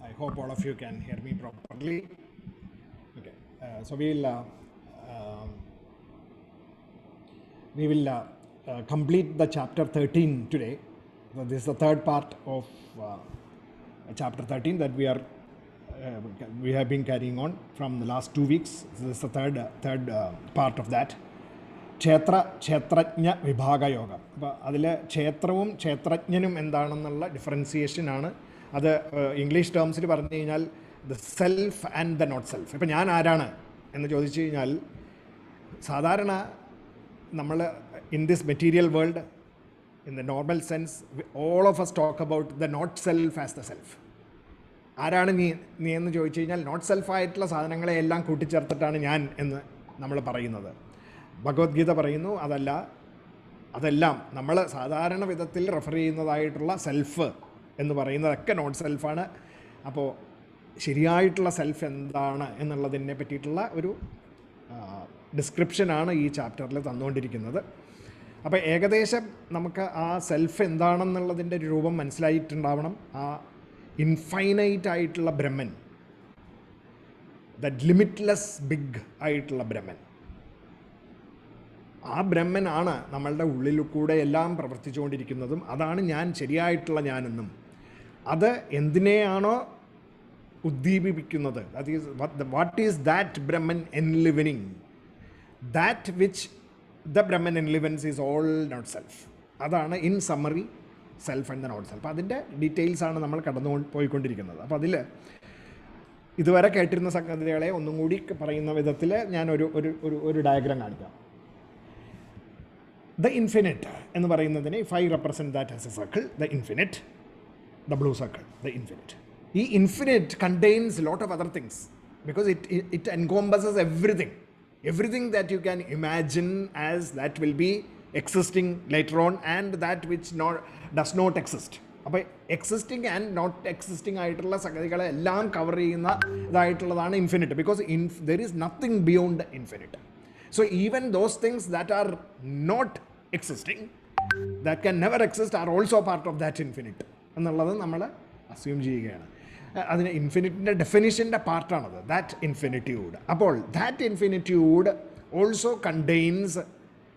I hope all of you can hear me properly. Okay, so we will complete the chapter 13 today. So this is the third part of chapter 13 that we have been carrying on from the last 2 weeks. So this is the third part of that. ക്ഷേത്രജ്ഞ വിഭാഗയോഗം. അപ്പോൾ അതിൽ ക്ഷേത്രവും ക്ഷേത്രജ്ഞനും എന്താണെന്നുള്ള ഡിഫറൻസിയേഷനാണ്. അത് English ടേംസിൽ പറഞ്ഞു കഴിഞ്ഞാൽ the self and the not self. ഇപ്പം ഞാൻ ആരാണ് എന്ന് ചോദിച്ചു കഴിഞ്ഞാൽ സാധാരണ നമ്മൾ in this material world in the normal sense all of us talk about the not self as the self. ആരാണ് നീ എന്ന് ചോദിച്ചു കഴിഞ്ഞാൽ നോട്ട് സെൽഫായിട്ടുള്ള സാധനങ്ങളെ എല്ലാം കൂട്ടിച്ചേർത്തിട്ടാണ് ഞാൻ എന്ന് നമ്മൾ പറയുന്നത്. ഭഗവത്ഗീത പറയുന്നു അതെല്ലാം നമ്മൾ സാധാരണ വിധത്തിൽ റെഫർ ചെയ്യുന്നതായിട്ടുള്ള സെൽഫ് എന്ന് പറയുന്നതൊക്കെ നോട്ട് സെൽഫാണ്. അപ്പോൾ ശരിയായിട്ടുള്ള സെൽഫ് എന്താണ് എന്നുള്ളതിനെ പറ്റിയിട്ടുള്ള ഒരു ഡിസ്ക്രിപ്ഷനാണ് ഈ ചാപ്റ്ററിൽ തന്നുകൊണ്ടിരിക്കുന്നത്. അപ്പോൾ ഏകദേശം നമുക്ക് ആ സെൽഫ് എന്താണെന്നുള്ളതിൻ്റെ ഒരു രൂപം മനസ്സിലായിട്ടുണ്ടാവണം. ആ ഇൻഫൈനൈറ്റ് ആയിട്ടുള്ള ബ്രഹ്മൻ, ദ ലിമിറ്റ്ലെസ് ബിഗ് ആയിട്ടുള്ള ബ്രഹ്മൻ, ആ ബ്രഹ്മനാണ് നമ്മളുടെ ഉള്ളിൽ കൂടെ എല്ലാം പ്രവർത്തിച്ചുകൊണ്ടിരിക്കുന്നതും. അതാണ് ഞാൻ, ശരിയായിട്ടുള്ള ഞാനെന്നും. അത് എന്തിനെയാണോ ഉദ്ദീപിപ്പിക്കുന്നത്, that is what is that Brahman enlivening, that which the Brahman enlivens is all not self. അതാണ് in summary self and the not self. അതിൻ്റെ ഡീറ്റെയിൽസാണ് നമ്മൾ പോയിക്കൊണ്ടിരിക്കുന്നത്. അപ്പോൾ അതിൽ ഇതുവരെ കേട്ടിരുന്ന സംഗതികളെ ഒന്നും കൂടി പറയുന്ന വിധത്തിൽ ഞാൻ ഒരു ഡയഗ്രാം കാണിക്കാം. ദ ഇൻഫിനിറ്റ് എന്ന് പറയുന്നതിനെ if I represent that as a circle, the infinite, the blue circle, the infinite. ഈ infinite contains lot of other things because it encompasses everything that you can imagine as that will be existing later on and that which does not exist. അപ്പോൾ existing and not existing ആയിട്ടുള്ള സംഗതികളെ എല്ലാം cover ചെയ്യുന്ന ഇതായിട്ടുള്ളതാണ് infinite. Because there is nothing beyond the infinite. So even those things that are not existing, that can never exist, are also part of that infinite എന്നുള്ളത് നമ്മൾ assume ചെയ്യുകയാണ്. അതിന് ഇൻഫിനിറ്റിൻ്റെ ഡെഫിനിഷൻ്റെ പാർട്ടാണത്, that infinitude. അപ്പോൾ that infinitude also contains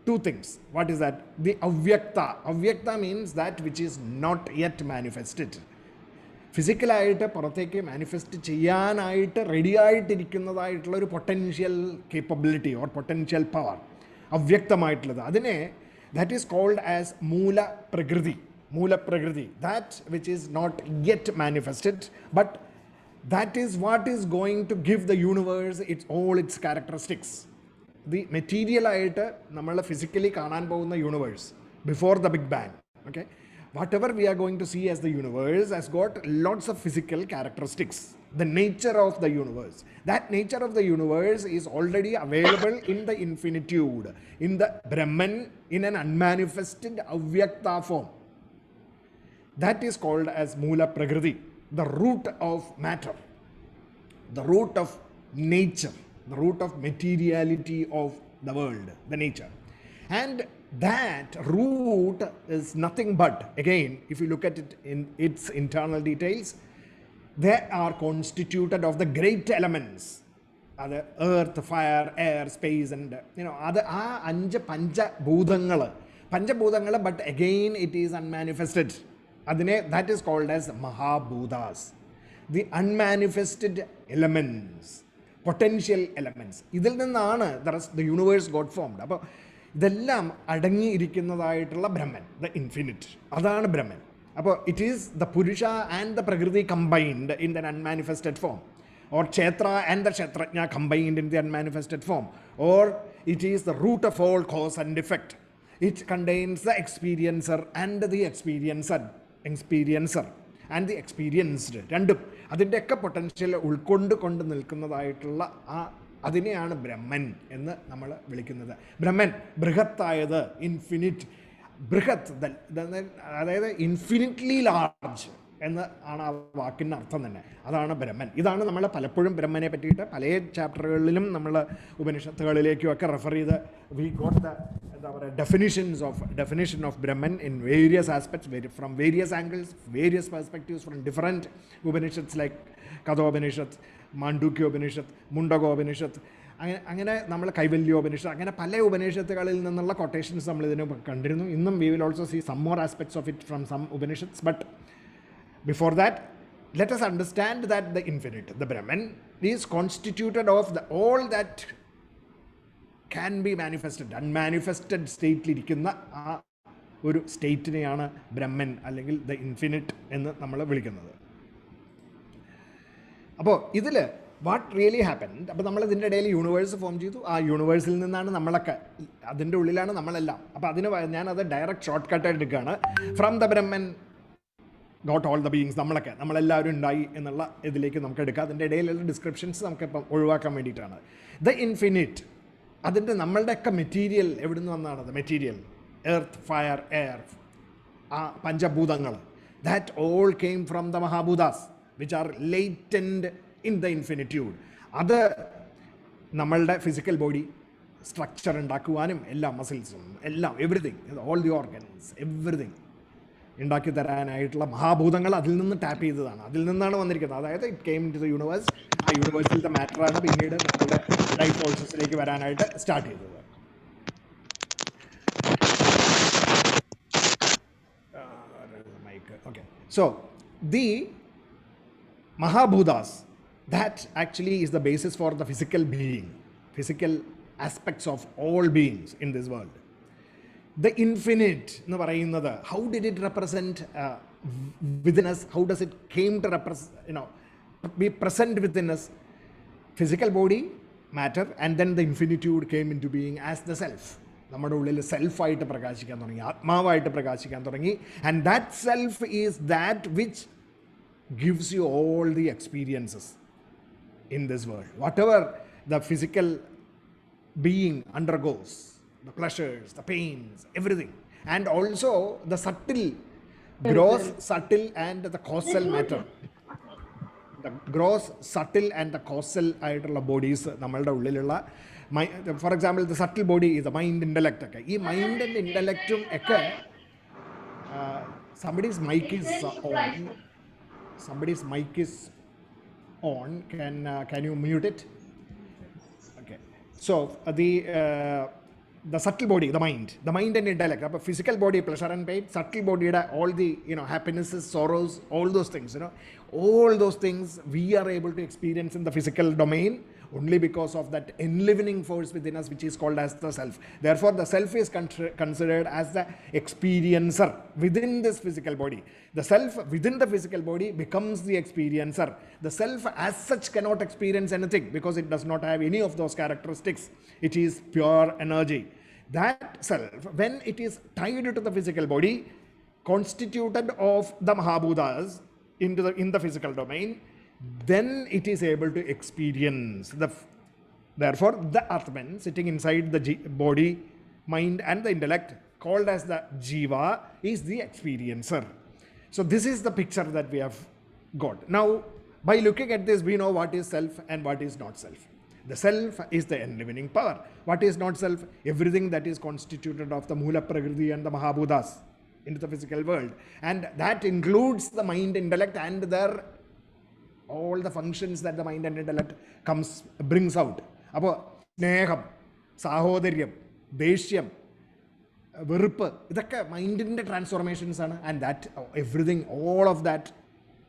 two things. What is that? The avyakta. Avyakta means that which is not yet manifested. ഫിസിക്കലായിട്ട് പുറത്തേക്ക് manifest ചെയ്യാനായിട്ട് ready ആയിട്ടിരിക്കുന്നതായിട്ടുള്ള ഒരു potential capability or potential power, അവ്യക്തമായിട്ടുള്ളത്. അതിനെ that is called as mulaprakriti. That which is not yet manifested, but that is what is going to give the universe its characteristics. The മെറ്റീരിയലായിട്ട് നമ്മൾ physically കാണാൻ പോകുന്ന universe before the big bang, okay, whatever we are going to see as the universe has got lots of physical characteristics. The nature of the universe, that nature of the universe is already available in the infinitude, in the Brahman, in an unmanifested avyakta form. That is called as Moola Prakriti, the root of matter, the root of nature, the root of materiality of the world, the nature. And that root is nothing but, again, if you look at it in its internal details, they are constituted of the great elements, the earth, fire, air, space, and അത് ആ 5 പഞ്ചഭൂതങ്ങൾ, but again it is unmanifested. അതിനെ that is called as Mahabhutas, the unmanifested elements, potential elements. ഇതിൽ നിന്നാണ് the universe got formed. അപ്പോൾ ഇതെല്ലാം അടങ്ങിയിരിക്കുന്നതായിട്ടുള്ള Brahman, the infinite, അതാണ് ബ്രഹ്മൻ. അപ്പോൾ it is the Purusha and the Prakriti combined in the unmanifested form, or kshetra and the kshetrajna combined in the unmanifested form, or it is the root of all cause and effect. It contains the experiencer and the experiencer and the experienced. രണ്ടും അതിൻ്റെയൊക്കെ potential ഉൾക്കൊണ്ട് നിൽക്കുന്നതായിട്ടുള്ള അതിനെയാണ് ബ്രഹ്മൻ എന്ന് നമ്മൾ വിളിക്കുന്നത്. Brahman ബൃഹത്തായത്, infinite, ബൃഹത്ത്, അതായത് infinitely large എന്ന് ആണ് ആ വാക്കിൻ്റെ അർത്ഥം തന്നെ. അതാണ് ബ്രഹ്മൻ. ഇതാണ് നമ്മൾ പലപ്പോഴും ബ്രഹ്മനെ പറ്റിയിട്ട് പല ചാപ്റ്ററുകളിലും നമ്മൾ ഉപനിഷത്തുകളിലേക്കും ഒക്കെ റെഫർ ചെയ്ത് we got definition of Brahman in various aspects, from various angles, various perspectives, from different Upanishads like Kathopanishad, Mandukya-Upanishad, Mundago-Upanishad, അങ്ങനെ നമ്മൾ കൈവല്യോപനിഷത്ത്, അങ്ങനെ പല ഉപനിഷത്തുകളിൽ നിന്നുള്ള കൊട്ടേഷൻസ് നമ്മൾ ഇതിന് കണ്ടിരുന്നു. ഇന്നും we will also see some more aspects of it from some Upanishads. But before that, let us understand that the infinite, the Brahman, is constituted of all that can be manifested. Unmanifested സ്റ്റേറ്റിലിരിക്കുന്ന ആ ഒരു സ്റ്റേറ്റിനെയാണ് ബ്രഹ്മൻ അല്ലെങ്കിൽ the infinite എന്ന് നമ്മൾ വിളിക്കുന്നത്. അപ്പോൾ ഇതിൽ what really happened, അപ്പോൾ നമ്മൾ ഇതിൻ്റെ ഇടയിൽ യൂണിവേഴ്സ് ഫോം ചെയ്തു. ആ യൂണിവേഴ്സിൽ നിന്നാണ് നമ്മളൊക്കെ, അതിൻ്റെ ഉള്ളിലാണ് നമ്മളെല്ലാം. അപ്പോൾ അതിന് ഞാനത് ഡയറക്റ്റ് ഷോർട്ട് കട്ട് എടുക്കുകയാണ്. From the Brahman got all the beings, നമ്മളെല്ലാവരും ഉണ്ടായി എന്നുള്ള ഇതിലേക്ക് നമുക്ക് എടുക്കാം. അതിൻ്റെ ഇടയിലുള്ള ഡിസ്ക്രിപ്ഷൻസ് നമുക്കിപ്പം ഒഴിവാക്കാൻ വേണ്ടിയിട്ടാണ്. ദ ഇൻഫിനിറ്റ്, അതിൻ്റെ നമ്മളുടെയൊക്കെ മെറ്റീരിയൽ എവിടെ നിന്ന് വന്നതാണത്? മെറ്റീരിയൽ, എർത്ത്, ഫയർ, എയർ, ആ പഞ്ചഭൂതങ്ങൾ, that all came from the mahabhutas which are latent in the infinitude. അത് നമ്മളുടെ ഫിസിക്കൽ ബോഡി സ്ട്രക്ചർ ഉണ്ടാക്കുവാനും എല്ലാ മസിൽസും എല്ലാം everything, all the organs, everything ഉണ്ടാക്കി തരാനായിട്ടുള്ള മഹാഭൂതങ്ങൾ അതിൽ നിന്ന് ടാപ്പ് ചെയ്തതാണ്, അതിൽ നിന്നാണ് വന്നിരിക്കുന്നത്. അതായത് it came to the universe. ആ യൂണിവേഴ്സിലത്തെ മാറ്ററാണ് പിന്നീട് നമ്മുടെ ലൈഫ് ഫോഴ്സസിലേക്ക് വരാനായിട്ട് സ്റ്റാർട്ട് ചെയ്തത്. Okay, so the Mahabhutas, that actually is the basis for the physical being, physical aspects of all beings in this world. The infinite എന്ന് പറയുന്നത്, how did it represent within us? How does it came to represent, be present within us? Physical body, matter, and then the infinitude came into being as the self. നമ്മുടെ ഉള്ളിൽ സെൽഫായിട്ട് പ്രകാശിക്കാൻ തുടങ്ങി, ആത്മാവായിട്ട് പ്രകാശിക്കാൻ തുടങ്ങി. And that self is that which gives you all the experiences in this world. Whatever the physical being undergoes, the pleasures, the pains, everything. And also the subtle, gross, subtle and the causal matter. The gross, subtle and the causal ആയിട്ടുള്ള bodies നമ്മളുടെ ഉള്ളിലുള്ള, for example the subtle body is the mind, intellect ഒക്കെ. ഈ mind and ഇൻ്റലക്റ്റും ഒക്കെ somebody's mic is on. Somebody's mic is on. Can you mute it? Okay. So the subtle body, the mind and intellect. Physical body, pleasure and pain. Subtle body, all the happinesses, sorrows, all those things. All those things we are able to experience in the physical domain only because of that enlivening force within us, which is called as the self. Therefore, the self is considered as the experiencer within this physical body. The self within the physical body becomes the experiencer. The self as such cannot experience anything because it does not have any of those characteristics. It is pure energy. That self, when it is tied to the physical body, constituted of the Mahabhutas in the physical domain, then it is able to experience therefore the Atman sitting inside the body, mind and the intellect, called as the Jiva, is the experiencer. So this is the picture that we have got. Now by looking at this, we know what is self and what is not self. The self is the enlivening power. What is not self? Everything that is constituted of the Mula Prakriti and the Mahabhutas into the physical world, and that includes the mind, intellect and their all the functions that the mind and intellect brings out. അപ്പോൾ സ്നേഹം, സാഹോദര്യം, ദേഷ്യം, വെറുപ്പ്, ഇതൊക്കെ മൈൻഡിൻ്റെ transformations ആണ്. And that everything, all of that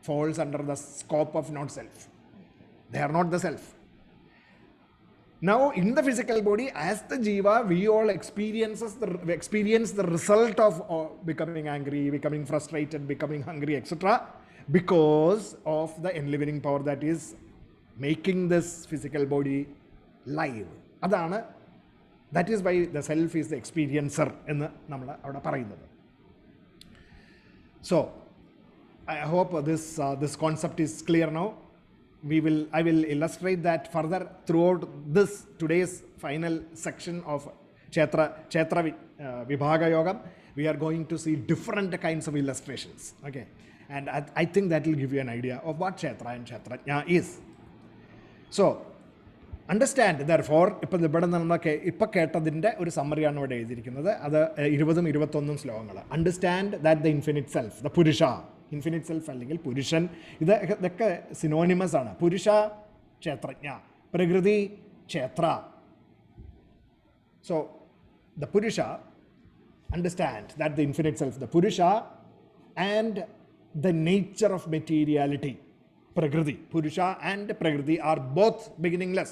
falls under the scope of not self. They are not the self. Now in the physical body, as the jiva, we all experience the result of becoming angry, becoming frustrated, becoming hungry, etc., because of the enlivening power that is making this physical body live. That is why the self is the experiencer എന്ന് നമ്മൾ അവിടെ പറയുന്നത്. So I hope this concept is clear now. I will illustrate that further throughout today's final section of Kshetra Vibhaga Yoga. We are going to see different kinds of illustrations. Okay. And I think that will give you an idea of what Kshetra and Kshetrajna is. So, understand therefore ഇപ്പം ഇവിടെ നമ്മൾ ഇപ്പം കേട്ടതിൻ്റെ ഒരു സമ്മറിയാണ് ഇവിടെ എഴുതിയിരിക്കുന്നത്. അത് 20 21 ശ്ലോകങ്ങൾ. Understand that the infinite self, the പുരുഷ, ഇൻഫിനിറ്റ് സെൽഫ് അല്ലെങ്കിൽ പുരുഷൻ, ഇതൊക്കെ സിനോണിമസ് ആണ്. പുരുഷ ക്ഷേത്രജ്ഞ, പ്രകൃതി ക്ഷേത്ര. സോ ദ പുരുഷ, understand that the infinite self, the Purusha, and the nature of materiality, Prakriti, Purusha and Prakriti are both beginningless.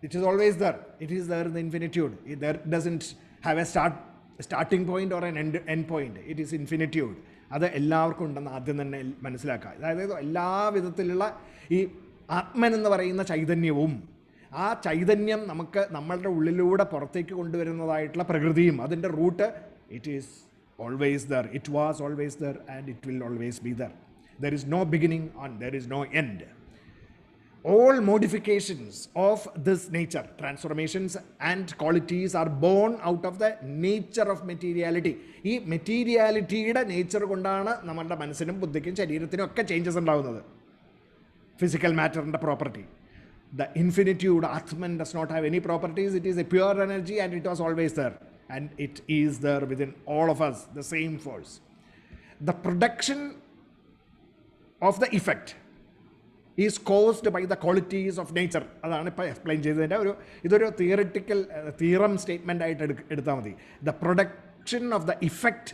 It is always there. It is there in the infinitude. There doesn't have a starting point or an end point. It is infinitude. അത് എല്ലാവർക്കും ഉണ്ടെന്ന് ആദ്യം തന്നെ മനസ്സിലാക്കുക. അതായത് എല്ലാ വിധത്തിലുള്ള ഈ ആത്മൻ എന്ന് പറയുന്ന ചൈതന്യവും ആ ചൈതന്യം നമുക്ക് നമ്മളുടെ ഉള്ളിലൂടെ പുറത്തേക്ക് കൊണ്ടുവരുന്നതായിട്ടുള്ള പ്രകൃതിയും അതിൻ്റെ root it is always there. It was always there and it will always be there. There is no beginning and there is no end. All modifications of this nature, transformations and qualities are born out of the nature of materiality. ഈ മെറ്റീരിയാലിറ്റിയുടെ nature കൊണ്ടാണ് നമ്മളുടെ മനസ്സിനും ബുദ്ധിക്കും ശരീരത്തിനും ഒക്കെ changes ഉണ്ടാകുന്നത്. Physical മാറ്ററിൻ്റെ property. The infinitude, Atman, does not have any properties. It is a pure energy and it was always there. And it is there within all of us, the same force. The production of the effect is caused by the qualities of nature. അതാണ് ഇപ്പോൾ explain ചെയ്തതിൻ്റെ ഇതൊരു theoretical theorem statement ആയിട്ട് എടുത്താൽ മതി. The production of the effect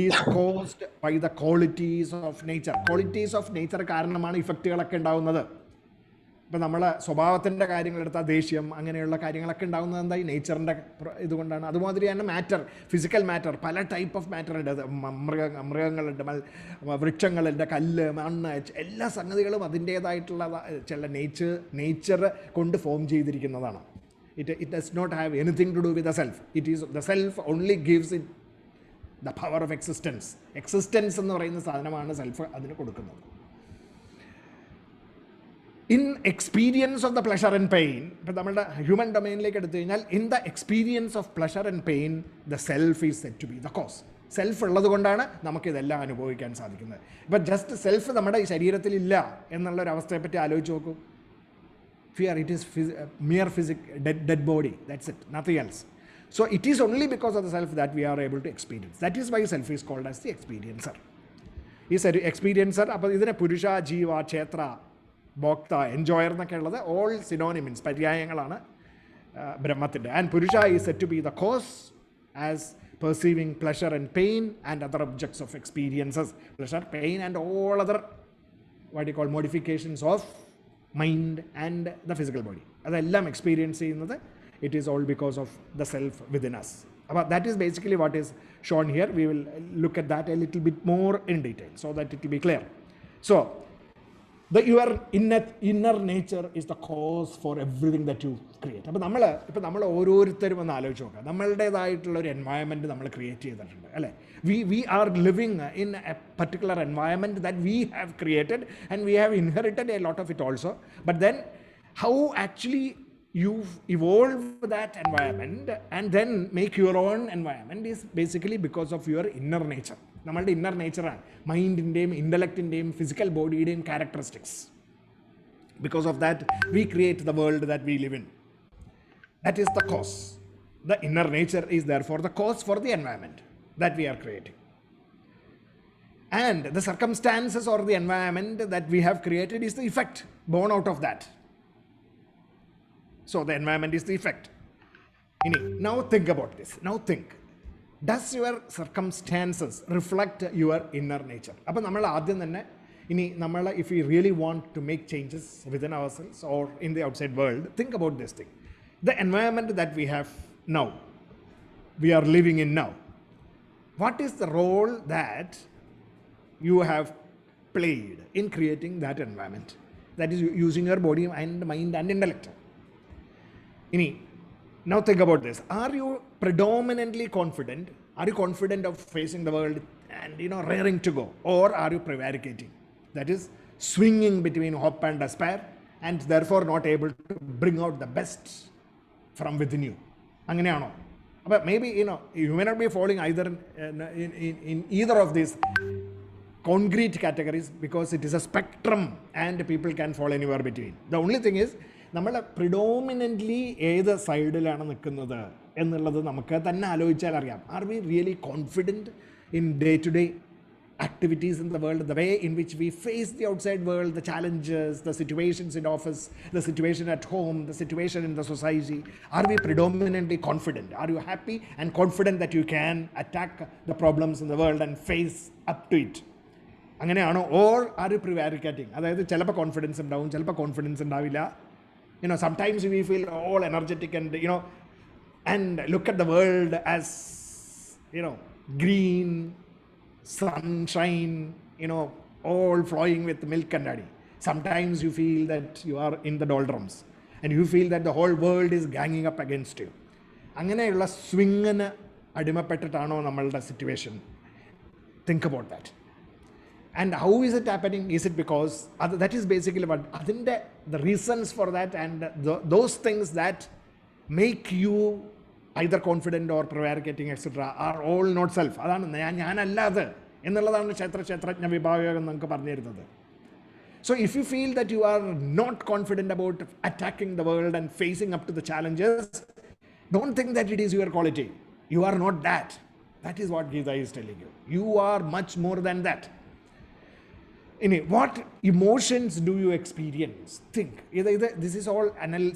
is caused by the qualities of nature. Qualities of nature കാരണമാണ് ഇഫക്റ്റുകളൊക്കെ ഉണ്ടാകുന്നത്. ഇപ്പം നമ്മൾ സ്വഭാവത്തിൻ്റെ കാര്യങ്ങളെടുത്താൽ ദേഷ്യം അങ്ങനെയുള്ള കാര്യങ്ങളൊക്കെ ഉണ്ടാകുന്നത് എന്തായി നേച്ചറിൻ്റെ ഇതുകൊണ്ടാണ്. അതുമാതിരി തന്നെ മാറ്റർ, ഫിസിക്കൽ മാറ്റർ, പല ടൈപ്പ് ഓഫ് മാറ്റർ ഉണ്ട്. മൃഗങ്ങളുണ്ട്, വൃക്ഷങ്ങളുണ്ട്, കല്ല്, മണ്ണ്, എല്ലാ സംഗതികളും അതിൻ്റേതായിട്ടുള്ള ചില നേച്ചർ കൊണ്ട് ഫോം ചെയ്തിരിക്കുന്നതാണ്. It does not have anything to do with the self. It is the self only gives it the power of existence. Existence എന്ന് പറയുന്ന സാധനമാണ് സെൽഫ് അതിന് കൊടുക്കുന്നത്. In experience of the pleasure and pain, ഇപ്പം നമ്മളുടെ human ഡൊമൈനിലേക്ക് എടുത്തു കഴിഞ്ഞാൽ in the experience of pleasure and pain the self is set to be the cause. Self ഉള്ളത് കൊണ്ടാണ് നമുക്കിതെല്ലാം അനുഭവിക്കാൻ സാധിക്കുന്നത്. ഇപ്പം ജസ്റ്റ് സെൽഫ് നമ്മുടെ ശരീരത്തിലില്ല എന്നുള്ളൊരവസ്ഥയെപ്പറ്റി ആലോചിച്ച് നോക്കൂ. Fear, it is mere dead body, that's it, nothing else. So it is only because of the self that we are able to experience. That is why self is called as the experiencer. Is an experiencer. അപ്പോൾ ഇതിനെ പുരുഷ, ജീവ, ക്ഷേത്ര, Bhokta, enjoyer എന്നൊക്കെ ഉള്ളത് all synonyms, പര്യായങ്ങളാണ് ബ്രഹ്മത്തിൻ്റെ. And Purusha is set to be the cause as perceiving pleasure and pain and other objects of experiences. Pleasure, pain and all other what you call modifications of mind and the physical body. അതെല്ലാം experience ചെയ്യുന്നത് it is all because of the self within us. But that is basically what is shown here. We will look at that a little bit more in detail so that it will be clear. So your inner nature is the cause for everything that you create. അപ്പോൾ നമ്മൾ ഓരോരുത്തരും ഒന്ന് ആലോചിച്ച് നോക്കാം. നമ്മളുടേതായിട്ടുള്ളൊരു environment നമ്മൾ create ചെയ്തിട്ടുണ്ട് അല്ലേ. we are living in a particular environment that we have created and we have inherited a lot of it also. But then how actually you evolve that environment and then make your own environment is basically because of your inner nature. നമ്മളുടെ inner നേച്ചറാണ് മൈൻഡിൻ്റെയും ഇൻ്റലക്റ്റിൻ്റെയും physical ബോഡിയുടെയും characteristics. Because of that we create the world that we live in. That is the cause. The inner nature is therefore the cause for the environment that we are creating. And the circumstances or the environment that we have created is the effect born out of that. So the environment is the effect. Now think about this. Now think. Does your circumstances reflect your inner nature? അപ്പോൾ നമ്മൾ ആദ്യം തന്നെ if we really want to make changes within ourselves or in the outside world, think about this thing. The environment that we have now, we are living in now. What is the role that you have played in creating that environment? That is using your body and mind and intellect. Now think about this. Are you predominantly confident? Are you confident of facing the world and raring to go? Or are you prevaricating? That is swinging between hope and despair and therefore not able to bring out the best from within you. അങ്ങനെയാണോ? But maybe you may not be falling either in either of these concrete categories because it is a spectrum and people can fall anywhere between. The only thing is നമ്മൾ predominantly ഏത് സൈഡിലാണ് നിൽക്കുന്നത് എന്നുള്ളത് നമുക്ക് തന്നെ ആലോചിച്ചാൽ അറിയാം. Are we really confident in day-to-day activities in the world, the way in which we face the outside world, the challenges, the situations in office, the situation at home, the situation in the society? Are we predominantly confident? Are you happy and confident that you can attack the problems in the world and face up to it? അങ്ങനെയാണോ? Or are you prevaricating? അതായത് ചിലപ്പോൾ confidence ഉണ്ടാവും, ചിലപ്പോൾ confidence ഉണ്ടാവില്ല. Sometimes we feel all energetic and and look at the world as green, sunshine, all flowing with milk and honey. Sometimes you feel that you are in the doldrums and you feel that the whole world is ganging up against you. അങ്ങനെയുള്ള സ്വിങ്ങിന് അടിമപ്പെട്ടിട്ടാണോ നമ്മളുടെ situation? Think about that. And how is it happening? Is it because that is basically what the reasons for that, and those things that make you either confident or prevaricating, etc., are all not self. അതാണ് ഞാനല്ലാതെ എന്നുള്ളതാണ് ക്ഷേത്രജ്ഞ വിഭാഗം നമുക്ക് പറഞ്ഞു തരുന്നത്. So if you feel that you are not confident about attacking the world and facing up to the challenges, don't think that it is your quality. You are not that. That is what Gita is telling you. You are much more than that. What emotions do you experience? Think. This is all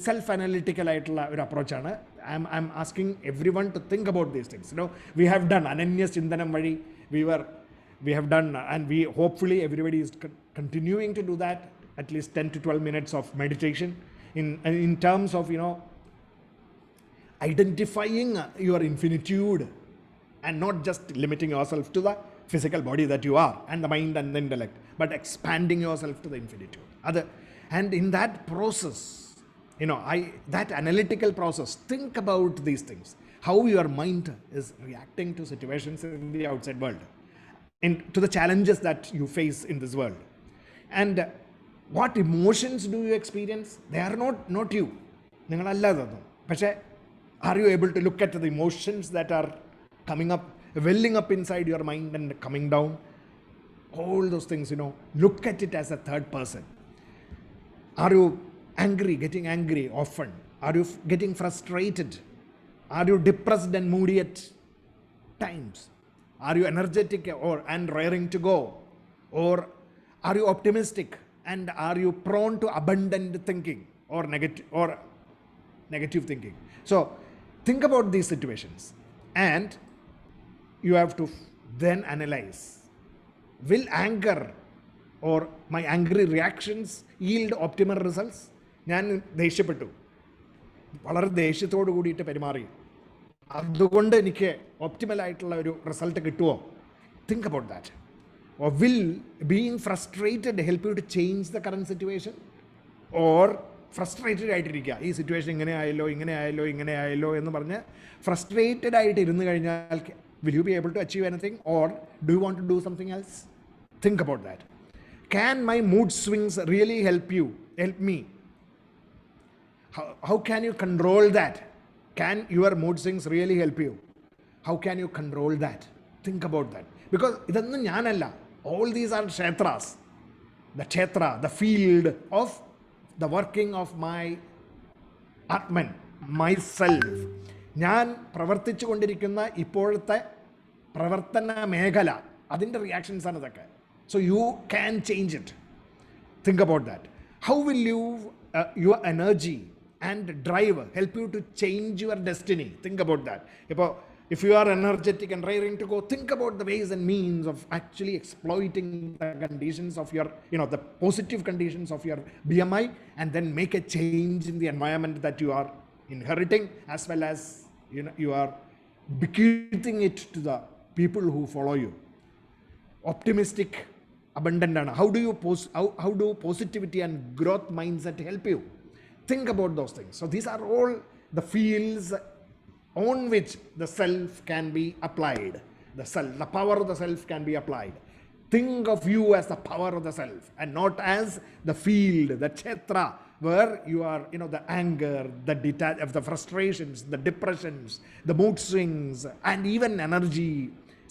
self-analytical approach. I'm asking everyone to think about these things. We have done Ananya Chintanam Vadi. We have done, and we hopefully everybody is continuing to do that. At least 10 to 12 minutes of meditation in terms of identifying your infinitude and not just limiting yourself to the physical body that you are and the mind and the intellect, but expanding yourself to the infinitude. And in that process, that analytical process, think about these things, how your mind is reacting to situations in the outside world, to the challenges that you face in this world, and what emotions do you experience? They are not you. But are you able to look at the emotions that are coming up, welling up inside your mind and coming down? All those things, look at it as a third person. Are you angry, getting angry often? Are you getting frustrated? Are you depressed and moody at times? Are you energetic and raring to go? Or are you optimistic, and are you prone to abundant thinking or negative thinking? So think about these situations, and you have to then analyze, will anger or my angry reactions yield optimal results? ഞാൻ ദേഷ്യപ്പെട്ടു, വളരെ ദേഷ്യത്തോടു കൂടിയിട്ട് പെരുമാറി, അതുകൊണ്ട് എനിക്ക് optimal ആയിട്ടുള്ള ഒരു result കിട്ടുമോ? Think about that. Or will being frustrated help you to change the current situation? Or frustrated ആയിട്ടിരിക്കുക, ഈ സിറ്റുവേഷൻ ഇങ്ങനെ ആയല്ലോ എന്ന് പറഞ്ഞ് ഫ്രസ്ട്രേറ്റഡ് ആയിട്ട് ഇരുന്ന് കഴിഞ്ഞാൽ will you be able to achieve anything, or do you want to do something else? Think about that. Can my mood swings really help me? How can you control that? Can your mood swings really help you? How can you control that? Think about that. Because idannu njanalla, all these are kshetras. The kshetra, the field of the working of my Atman, myself. ഞാൻ പ്രവർത്തിച്ചു കൊണ്ടിരിക്കുന്ന ഇപ്പോഴത്തെ പ്രവർത്തന മേഖല, അതിൻ്റെ reactions ആണ് ഇതൊക്കെ. So you can change it. Think about that. How will your energy and drive help you to change your destiny? Think about that. ഇപ്പോൾ if you are energetic and raring to go, think about the ways and means of actually exploiting the conditions of your, the positive conditions of your BMI, and then make a change in the environment that you are inheriting, as well as you are bequeathing it to the people who follow you. Optimistic, abundant. How do positivity and growth mindset help you? Think about those things. So these are all the fields on which the self can be applied. The power of the self can be applied. Think of you as the power of the self, and not as the field, the kshetra, where you are, the anger, the frustrations, the depressions, the mood swings, and even energy.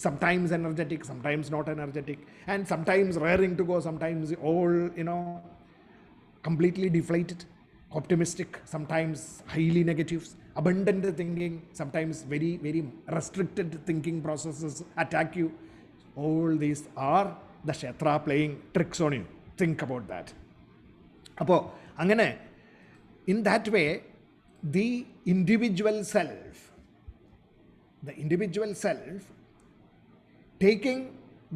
Sometimes energetic, sometimes not energetic, and sometimes raring to go, sometimes all, completely deflated. optimistic, sometimes highly negative, abundant thinking, sometimes very, very restricted thinking processes attack you. All these are the Kshetra playing tricks on you. Think about that. Appo, angane, in that way, the individual self, taking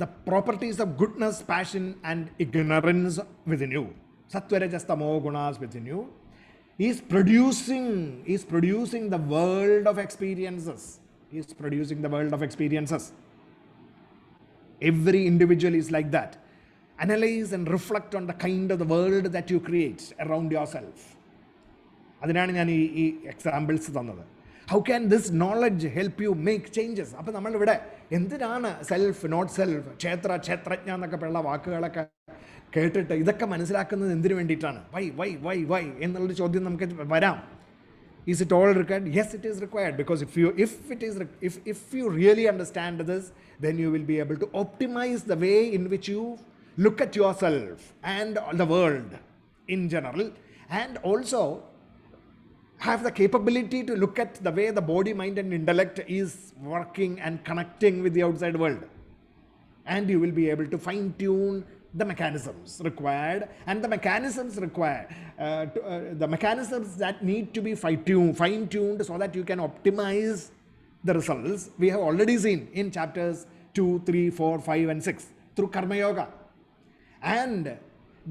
the properties of goodness, passion, and ignorance within you, sattva, rajas, tamo gunas within you, is producing the world of experiences. Every individual is like that. Analyze and reflect on the kind of the world that you create around yourself. അതിനാണ് ഞാൻ ഈ examples തന്നത്. How can this knowledge help you make changes? അപ്പോൾ നമ്മളിവിടെ എന്തിനാണ് self, not self, ക്ഷേത്രജ്ഞ എന്നൊക്കെ ഉള്ള വാക്കുകളൊക്കെ കേട്ടിട്ട് ഇതൊക്കെ മനസ്സിലാക്കുന്നത് എന്തിനു വേണ്ടിയിട്ടാണ്? വൈ എന്നുള്ളൊരു ചോദ്യം നമുക്ക് വരാം. Is it all required? Yes, it is required, because if you really understand this, then you will be able to optimize the way in which you look at yourself and the world in general, and also have the capability to look at the way the body, mind, and intellect is working and connecting with the outside world. And you will be able to fine-tune the mechanisms required, and the mechanisms that need to be fine-tuned so that you can optimize the results. We have already seen in chapters 2, 3, 4, 5, and 6 through Karma Yoga. And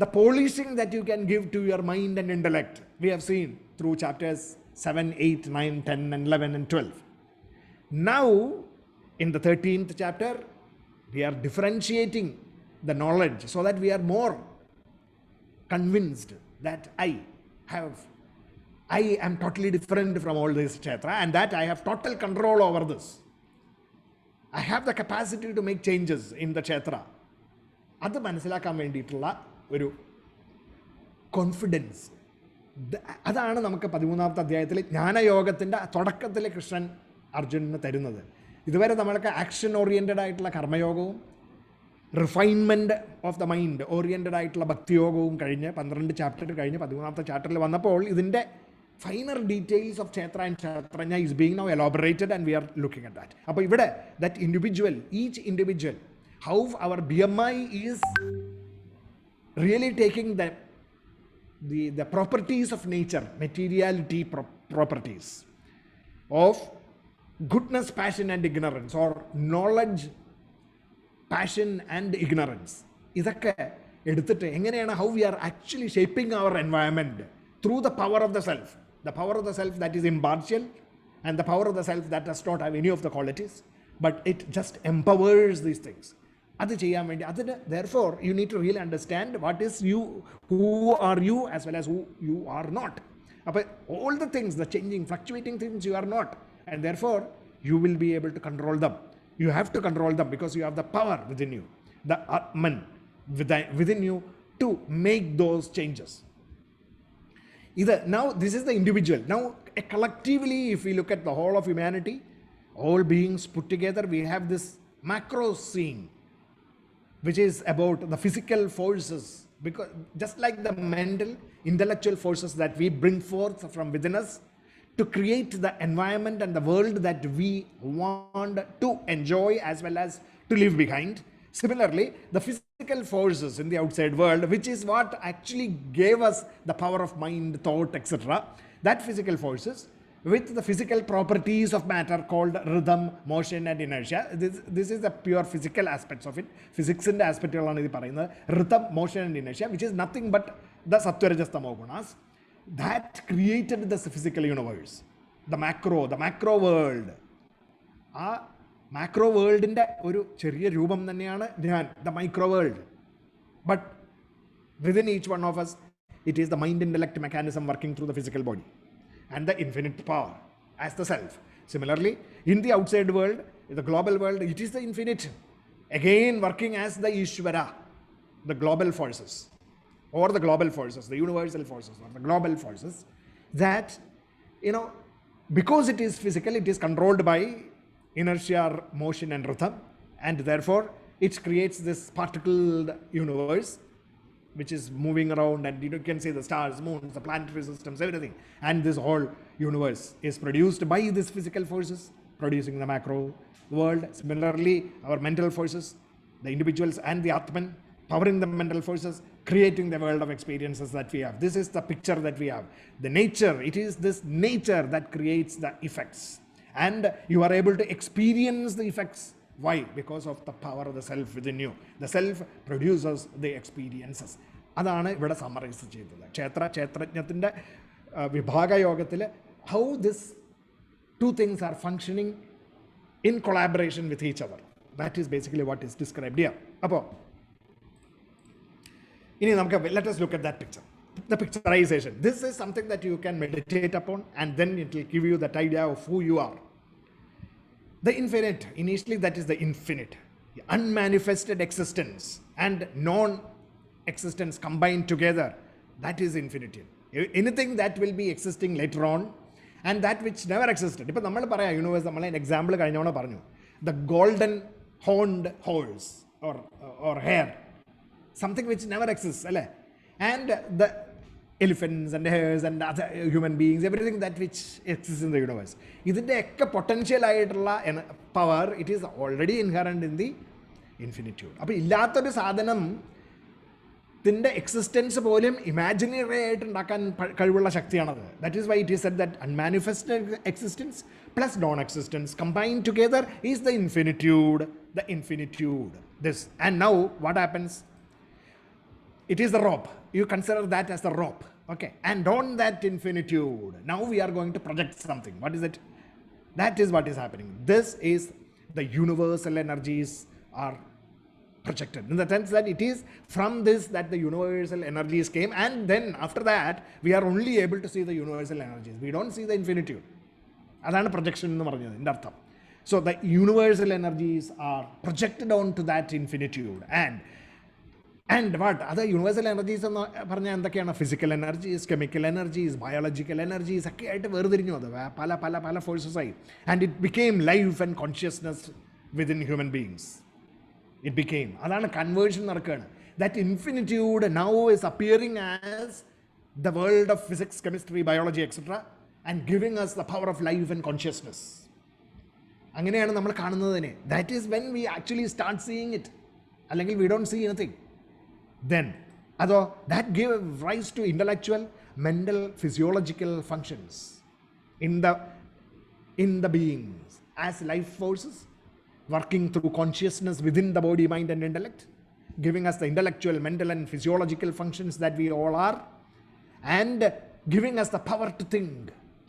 the polishing that you can give to your mind and intellect, we have seen through chapters 7, 8, 9, 10, and 11, and 12. Now, in the 13th chapter, we are differentiating the knowledge so that we are more convinced that I am totally different from all this kshetra, and that I have total control over this. I have the capacity to make changes in the kshetra. അത് മനസ്സിലാക്കാൻ വേണ്ടിയിട്ടുള്ള ഒരു confidence, അതാണ് നമുക്ക് 13ാമത്തെ അധ്യായത്തിൽ ജ്ഞാനയോഗത്തിൻ്റെ തുടക്കത്തിൽ കൃഷ്ണൻ അർജുനന് തരുന്നത്. ഇതുവരെ നമ്മൾക്ക് ആക്ഷൻ ഓറിയൻറ്റഡ് ആയിട്ടുള്ള കർമ്മയോഗവും refinement of the mind oriented ആയിട്ടുള്ള ഭക്തിയോഗവും കഴിഞ്ഞ് 12 ചാപ്റ്റർ കഴിഞ്ഞ് 13ാമത്തെ ചാപ്റ്ററിൽ വന്നപ്പോൾ ഇതിൻ്റെ finer details of kshetra and kshetrajna is being now elaborated, and we are looking at that. അപ്പോൾ ഇവിടെ that individual, each individual, how our BMI is really taking the properties of nature, materiality properties of goodness, passion, and ignorance, or knowledge, passion, and ignorance. ഇതൊക്കെ എടുത്തിട്ട് എങ്ങനെയാണ് how we are actually shaping our environment through the power of the self. The power of the self that is impartial, and the power of the self that does not have any of the qualities, but it just empowers these things. അത് ചെയ്യാൻ വേണ്ടി അതിന് therefore you need to really understand what is you, who are you, as well as who you are not. അപ്പോൾ all the things, the changing, fluctuating things, you are not, and therefore you will be able to control them. You have to control them because you have the power within you, the Atman within you, to make those changes. Now this is the individual. Now collectively, if we look at the whole of humanity, all beings put together, we have this macro scene, which is about the physical forces, because just like the mental, intellectual forces that we bring forth from within us to create the environment and the world that we want to enjoy as well as to leave behind. Similarly, the physical forces in the outside world, which is what actually gave us the power of mind, thought, etc., that physical forces with the physical properties of matter called rhythm, motion, and inertia. This is the pure physical aspects of it. Physics in the aspect of rhythm, motion, and inertia, which is nothing but the sattva, rajas, tamo gunas that created the physical universe, the macro world. ആ macro വേൾഡിൻ്റെ ഒരു ചെറിയ രൂപം തന്നെയാണ് Dhyan, the micro world. But within each one of us, it is the mind intellect mechanism working through the physical body, and the infinite power as the self. Similarly, in the outside world, in the global world, it is the infinite, again working as the Ishvara, the global forces, or the global forces, the universal forces, or the global forces, that, because it is physical, it is controlled by inertia, motion, and rhythm, and therefore it creates this particled universe which is moving around, and you can see the stars, moons, the planetary systems, everything. And this whole universe is produced by these physical forces, producing the macro world. Similarly, our mental forces, the individuals and the Atman, powering the mental forces, creating the world of experiences that we have. This is the picture that we have. The nature, it is this nature that creates the effects. And you are able to experience the effects. Why? Because of the power of the self within you. The self produces the experiences. അതാണ് ഇവിടെ summarise ചെയ്തത്. ക്ഷേത്രജ്ഞത്തിൻ്റെ വിഭാഗയോഗത്തിൽ how this two things are functioning in collaboration with each other. That is basically what is described here. അപ്പോൾ ഇനി നമുക്ക് let us look at that picture. The picturization. This is something that you can meditate upon, and then it will give you that idea of who you are. The infinite, initially that is the infinite. The unmanifested existence and non-existence combined together, that is infinity. Anything that will be existing later on and that which never existed. ഇപ്പോൾ നമ്മൾ പറയാം universe, നമ്മളെ example കഴിഞ്ഞോണം പറഞ്ഞു, the golden horned horse or hare, something which never exists, അല്ലേ? And the elephants and hares and other human beings, everything that which exists in the universe. ഇതിൻ്റെ ഒക്കെ potential ആയിട്ടുള്ള power, it is already inherent in the infinitude. അപ്പോൾ ഇല്ലാത്തൊരു സാധനം ത്തിൻ്റെ existence പോലും imaginary ആയിട്ട് ഉണ്ടാക്കാൻ കഴിവുള്ള ശക്തിയാണത്. That is why it is said that unmanifested existence plus non existence combined together is the infinitude. This. And now what happens? It is the rope. You consider that as the rope. Okay. And on that infinitude, now we are going to project something. What is it? That is what is happening. This is the universal energies are projected. In the sense that it is from this that the universal energies came, and then after that we are only able to see the universal energies. We don't see the infinitude. അതാണ് projection എന്ന് പറഞ്ഞത് എൻ്റെ അർത്ഥം. So the universal energies are projected onto that infinitude. And what? Other universal energies എന്ന് പറഞ്ഞാൽ എന്തൊക്കെയാണ്? Physical energies, chemical energies, biological energies ഒക്കെ ആയിട്ട് വേർതിരിഞ്ഞു അത് പല പല പല ഫോഴ്സസായി. And it became life and consciousness within human beings. It became. അതാണ് കൺവേർഷൻ നടക്കുകയാണ്. That infinitude now is appearing as the world of physics, chemistry, biology etcetera, and giving us the power of life and consciousness. അങ്ങനെയാണ് നമ്മൾ കാണുന്നതിനെ. That is when we actually start seeing it. അല്ലെങ്കിൽ we don't see anything. Then അതോ that give rise to intellectual, mental, physiological functions in the beings as life forces working through consciousness within the body, mind and intellect, giving us the intellectual, mental and physiological functions that we all are, and giving us the power to think,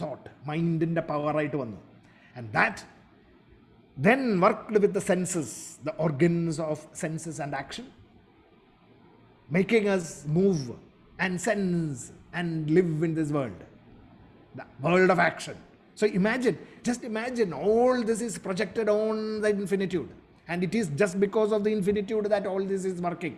thought, mind in the power right one. And that then worked with the senses, the organs of senses and action, making us move and sense and live in this world, the world of action. So just imagine, all this is projected on the infinitude, and it is just because of the infinitude that all this is working,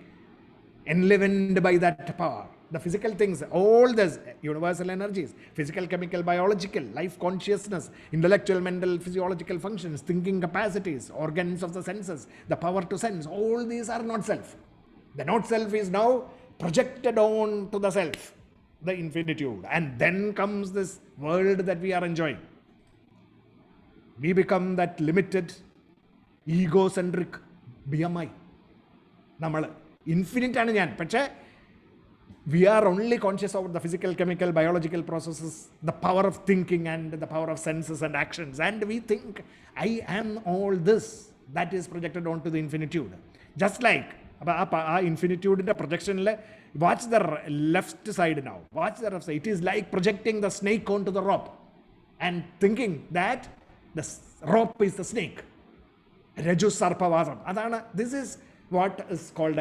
enlivened by that power. The physical things, all this universal energies, physical, chemical, biological, life consciousness, intellectual, mental, physiological functions, thinking capacities, organs of the senses, the power to sense, all these are not self. The not self is now projected on to the self, the infinitude, and then comes this world that we are enjoying. We become that limited, egocentric BMI. നമ്മൾ infinite ആണ് ഞാൻ, പക്ഷേ we are only conscious of the physical, chemical, biological processes, the power of thinking and the power of senses and actions, and we think I am all this. That is projected onto the infinitude. Just like ആ ഇൻഫിനിറ്റ്യൂഡിൻ്റെ പ്രൊജക്ഷനിൽ watch the left side now, watch the left side. It is like projecting the snake on to the rope and thinking that the rope is the snake. രജു സർപ്പവാസം, അതാണ്. This is what is called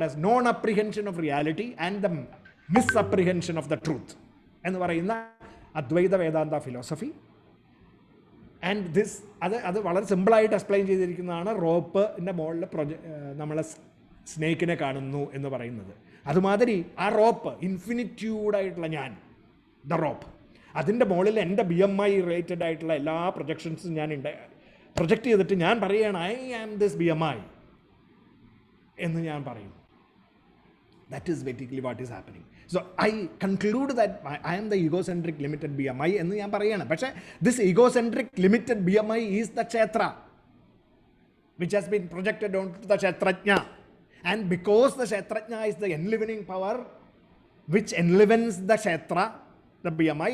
as non apprehension of reality and the misapprehension of the truth എന്ന് പറയുന്ന Advaita Vedanta philosophy. And this അത് വളരെ സിമ്പിളായിട്ട് explain ചെയ്തിരിക്കുന്നതാണ്. റോപ്പിൻ്റെ മുകളിൽ നമ്മൾ സ്നേക്കിനെ കാണുന്നു എന്ന് പറയുന്നത്. അതുമാതിരി ആ റോപ്പ്, ഇൻഫിനിറ്റ്യൂഡായിട്ടുള്ള ഞാൻ, ദ റോപ്പ്, അതിൻ്റെ മുകളിൽ എൻ്റെ BMI റിലേറ്റഡ് ആയിട്ടുള്ള എല്ലാ പ്രൊജക്ഷൻസും ഞാൻ പ്രൊജക്റ്റ് ചെയ്തിട്ട് ഞാൻ പറയുകയാണ് ഐ ആം ദിസ് BMI എന്ന് ഞാൻ പറയും. That is basically what is happening. So I conclude that I am the egocentric limited BMI എന്ന് ഞാൻ പറയുകയാണ്. പക്ഷേ this egocentric limited BMI is the kshetra which has been projected onto the kshetrajna. And because the kshetrajna is the enlivening power which enlivens the kshetra, the BMI,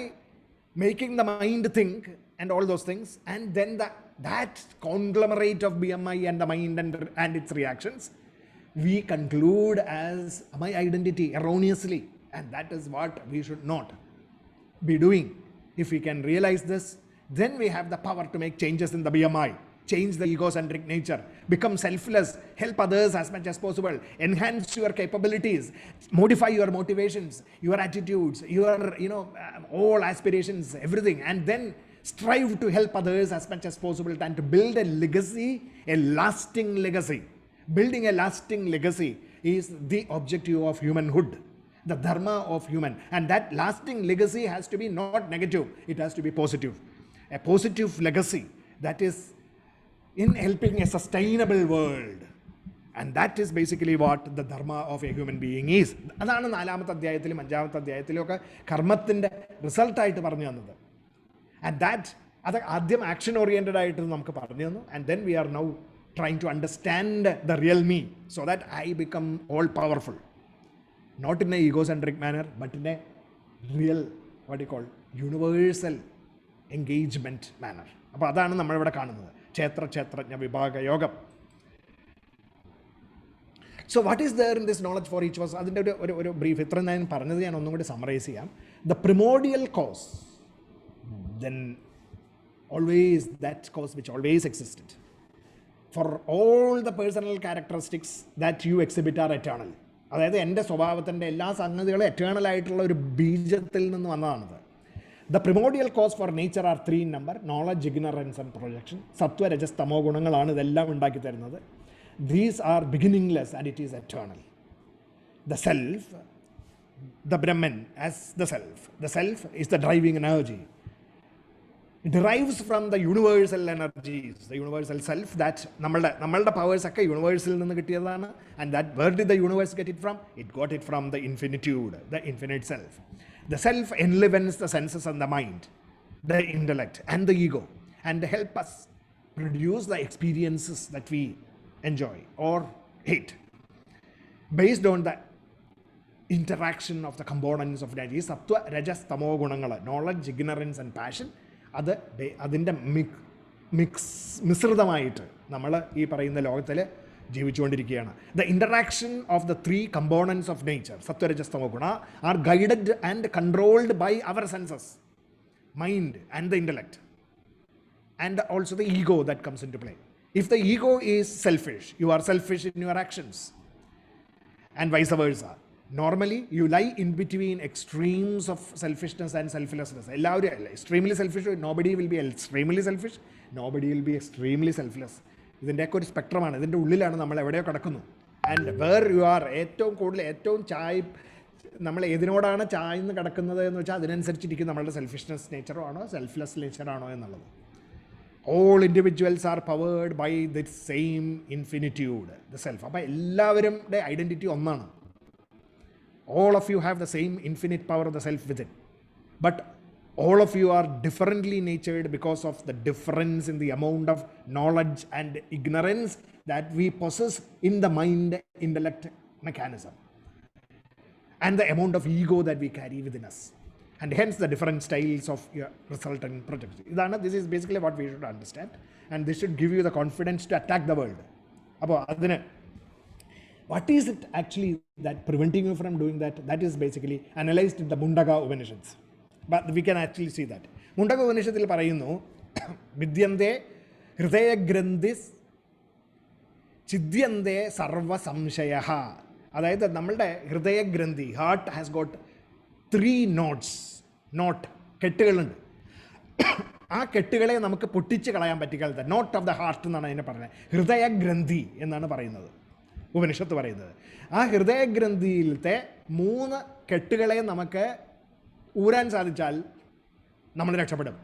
making the mind think and all those things, and then that conglomerate of BMI and the mind and its reactions, we conclude as my identity erroneously, and that is what we should not be doing. If we can realize this, then we have the power to make changes in the BMI, change the egocentric nature, become selfless, help others as much as possible, enhance your capabilities, modify your motivations, your attitudes, your all aspirations, everything, and then strive to help others as much as possible and to build a legacy, a lasting legacy. Building a lasting legacy is the objective of humanhood, the dharma of human, and that lasting legacy has to be not negative, it has to be positive. A positive legacy that is in helping a sustainable world, and that is basically what the dharma of a human being is. അതാണ് 4ാമത്തെ അധ്യായത്തിലും 5ാമത്തെ അധ്യായത്തിലും ഒക്കെ കർമ്മത്തിൻ്റെ റിസൾട്ടായിട്ട് പറഞ്ഞു തന്നത്. And that അത് ആദ്യം action oriented ആയിട്ട് നമുക്ക് പറഞ്ഞു തന്നു. And then we are now trying to understand the real me so that I become all powerful, not in a egocentric manner but in a real, what you call, universal engagement manner. അപ്പോൾ അതാണ് നമ്മളിവിടെ കാണുന്നത് ക്ഷേത്രജ്ഞ വിഭാഗ യോഗം. So what is there in this knowledge for each of us? അതിൻ്റെ ഒരു brief, ഇത്രയും ഞാൻ പറഞ്ഞത് ഞാൻ ഒന്നും കൂടി സമ്മറൈസ് ചെയ്യാം. The primordial cause, then always that cause which always existed, for all the personal characteristics that you exhibit are eternal. അതായത് എൻ്റെ സ്വഭാവത്തിൻ്റെ എല്ലാ സംഗതികളും എറ്റേണൽ ആയിട്ടുള്ള ഒരു ബീജത്തിൽ നിന്ന് വന്നതാണത്. The primordial cause for nature are 3 in number: knowledge, ignorance and projection. സത്വ രജസ് തമോ ഗുണങ്ങളാണ് ഇതെല്ലാം ഉണ്ടാക്കി തരുന്നത്. These are beginningless and it is eternal. The self, the Brahman as the self is the driving energy. It derives from the universal energies, the universal self, that നമ്മളുടെ powers ഒക്കെ universal നിന്ന് കിട്ടിയതാണ്. And that, where did the universe get it from? It got it from the infinitude, the infinite self. The self enlivens the senses and the mind, the intellect and the ego, and help us produce the experiences that we enjoy or hate based on the interaction of the components of that. ഈ സത്വ രജസ് തമോ ഗുണങ്ങൾ, knowledge, ignorance and passion, അതിൻ്റെ മിശ്രിതമായിട്ട് നമ്മൾ ഈ പറയുന്ന ലോകത്തിൽ ജീവിച്ചുകൊണ്ടിരിക്കുകയാണ്. The interaction of the 3 components of nature, sattva rajas tamo guna, are guided and controlled by our senses, mind and the intellect, and also the ego that comes into play. If the ego is selfish, you are selfish in your actions, and vice versa. Normally you lie in between extremes of selfishness and selflessness. എല്ലാവരും extremely selfish, nobody will be extremely selfish, nobody will be extremely selfless. ഇതിൻ്റെയൊക്കെ ഒരു സ്പെക്ട്രമാണ്, ഇതിൻ്റെ ഉള്ളിലാണ് നമ്മൾ എവിടെയോ കിടക്കുന്നു. And where you are, ഏറ്റവും കൂടുതൽ ഏറ്റവും നമ്മൾ ഏതിനോടാണ് ചായ്ന്ന് കിടക്കുന്നത് എന്ന് വെച്ചാൽ അതിനനുസരിച്ചിരിക്കും നമ്മളുടെ സെൽഫിഷ്നെസ് നേച്ചറോ ആണോ സെൽഫ്ലെസ് നേച്ചറാണോ എന്നുള്ളത്. All individuals are powered by the same infinitude, the self. അപ്പോൾ എല്ലാവരുടെ ഐഡൻറ്റിറ്റി ഒന്നാണ്. All of you have the same infinite power of the self within. But all of you are differently natured because of the difference in the amount of knowledge and ignorance that we possess in the mind intellect mechanism, and the amount of ego that we carry within us, and hence the different styles of your resultant projection. This is basically what we should understand, and this should give you the confidence to attack the world. അപ്പോൾ അതിന് what is it actually that preventing you from doing that? That is basically analyzed in the Mundaka Upanishads. But we can actually see that. Mundaka Upanishadil പറയുന്നു, വിദ്യന്തേ ഹൃദയഗ്രന്ഥിസ് ചിദ്യന്തേ സർവ സംശയഃ. അതായത് നമ്മളുടെ ഹൃദയഗ്രന്ഥി, heart has got 3 not കെട്ടുകളുണ്ട്. ആ കെട്ടുകളെ നമുക്ക് പൊട്ടിച്ച് കളയാൻ പറ്റിക്കാത്ത നോട്ട് ഓഫ് ദ ഹാർട്ട് എന്നാണ് അതിനെ പറയുന്നത്. ഹൃദയഗ്രന്ഥി എന്നാണ് പറയുന്നത് ഉപനിഷത്ത് പറയുന്നത്. ആ ഹൃദയഗ്രന്ഥിയിലത്തെ 3 കെട്ടുകളെ നമുക്ക് ഊരാൻ സാധിച്ചാൽ നമ്മൾ രക്ഷപ്പെടും.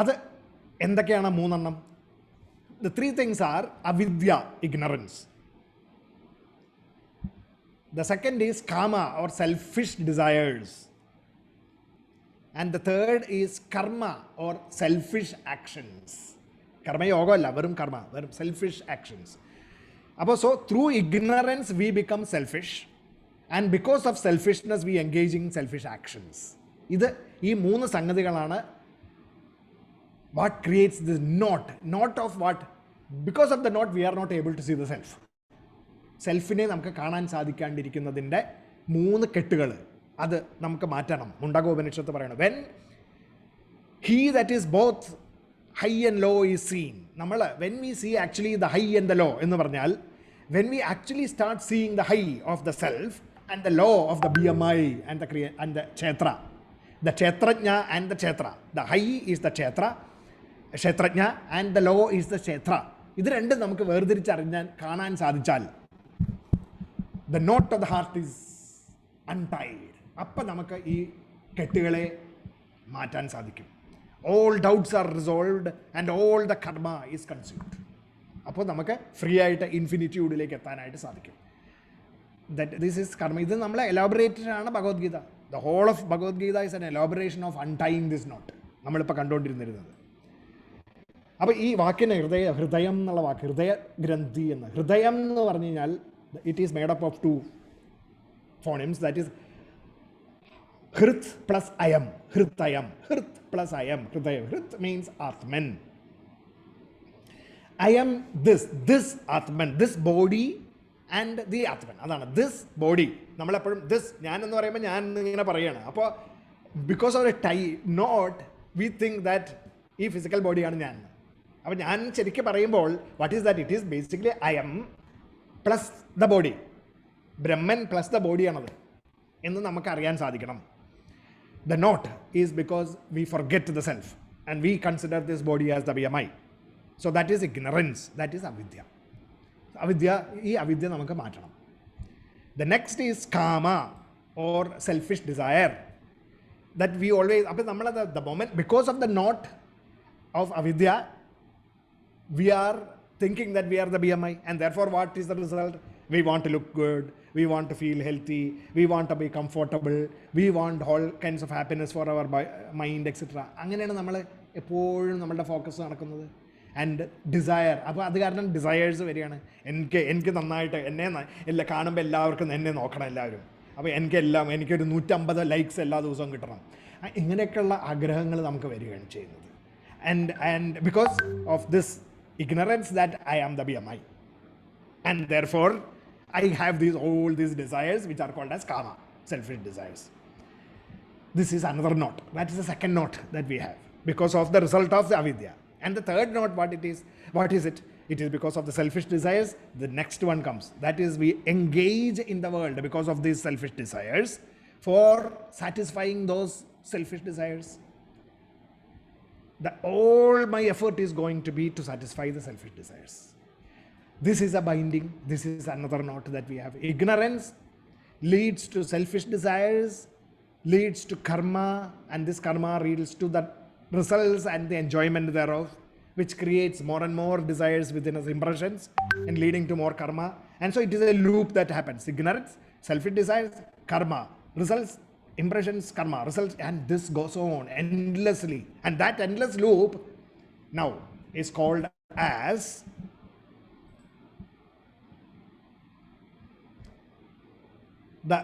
അത് എന്തൊക്കെയാണ് 3 എണ്ണം? The 3 things are avidya, ignorance. The second is kama or selfish desires. And the third is karma or selfish actions. Karma yoga alla, varum karma, varum selfish actions. So through ignorance we become selfish, and because of selfishness we engage in selfish actions. Ee moonu sangathikalana what creates this knot of what? Because of the knot we are not able to see the self. സെൽഫിനെ നമുക്ക് കാണാൻ സാധിക്കാണ്ടിരിക്കുന്നതിൻ്റെ 3 കെട്ടുകൾ അത് നമുക്ക് മാറ്റണം. മുണ്ടകോപനിഷത്ത് പറയണം, when he that is both high and low is seen. നമ്മൾ when we see actually the high and the low എന്ന് പറഞ്ഞാൽ, when we actually start seeing the high of the self and the low of the BMI and the Kshetra, the Kshetrajna and the Kshetra. The high is the Kshetrajna and the low is the Kshetra. ഇത് രണ്ടും നമുക്ക് വേർതിരിച്ചറിഞ്ഞാൽ കാണാൻ സാധിച്ചാൽ the knot of the heart is untied. അപ്പം നമുക്ക് ഈ കെട്ടുകളെ മാറ്റാൻ സാധിക്കും. All doubts are resolved and all the karma is consumed. അപ്പോൾ നമുക്ക് ഫ്രീ ആയിട്ട് ഇൻഫിനിറ്റ്യൂഡിലേക്ക് എത്താനായിട്ട് സാധിക്കും. This is karma. ഇത് നമ്മൾ എലാബറേറ്റഡ് ആണ് Bhagavad Gita. The whole of Bhagavad-Gita is an elaboration of untying this knot. നമ്മളിപ്പോൾ കണ്ടുകൊണ്ടിരുന്നിരുന്നത്. അപ്പോൾ ഈ വാക്കിന് ഹൃദയം എന്നുള്ള വാക്ക്, ഹൃദയഗ്രന്ഥി എന്ന്, ഹൃദയം എന്ന് പറഞ്ഞു കഴിഞ്ഞാൽ it is made up of 2 phonemes, that is hrit plus ayam, hritayam, hrit plus ayam, hritayam. Hrit means atman, ayam this atman, this body and the atman. adana this body. നമ്മൾ എപ്പോഴും this ഞാൻ എന്ന് പറയുമ്പോൾ ഞാൻ ഇങ്ങനെ പറയുകയാണ്. അപ്പോൾ because of a knot we think that ഈ ഫിസിക്കൽ ബോഡിയാണ് ഞാൻ. അപ്പോൾ ഞാൻ ശരിക്കും പറയുമ്പോൾ what is that? It is basically ayam plus the body, Brahman plus the ബോഡിയാണത് എന്ന് നമുക്ക് അറിയാൻ സാധിക്കണം. The knot is because we forget the self and we consider this body as the BMI. So that is ignorance, that is avidya. ഈ അവിദ്യ നമുക്ക് മാറ്റണം. The next is kama or selfish desire. That we always, അപ്പം നമ്മൾ the moment because of the not of avidya we are thinking that we are the BMI, and therefore what is the result? We want to look good, we want to feel healthy, we want to be comfortable, we want all kinds of happiness for our mind, etc. അങ്ങനെയാണ് നമ്മൾ എപ്പോഴും നമ്മളുടെ focus നടക്കുന്നത്. And desire, അപ്പോൾ അത് കാരണം desires വരികയാണ്. എനിക്ക് നന്നായിട്ട് എന്നെ കാണുമ്പോൾ എല്ലാവർക്കും എന്നെ നോക്കണം എല്ലാവരും. അപ്പോൾ എനിക്കൊരു 150 ലൈക്സ് എല്ലാ ദിവസവും കിട്ടണം. ഇങ്ങനെയൊക്കെയുള്ള ആഗ്രഹങ്ങൾ നമുക്ക് വരികയാണ് ചെയ്യുന്നത്. And because of this ignorance that I am the BMI, and therefore I have all these desires which are called as kama, selfish desires. This is another knot. That is the second knot that we have because of the result of the avidya. And the third knot, what is it? It is because of the selfish desires. The next one comes, that is we engage in the world because of these selfish desires for satisfying those selfish desires. All my effort is going to be to satisfy the selfish desires. This is a binding. This is another knot that we have. Ignorance leads to selfish desires, leads to karma, and this karma leads to the results and the enjoyment thereof, which creates more and more desires within us, impressions, and leading to more karma. And so it is a loop that happens. Ignorance, selfish desires, karma, results, impressions, karma, results, and this goes on endlessly. And that endless loop now is called as the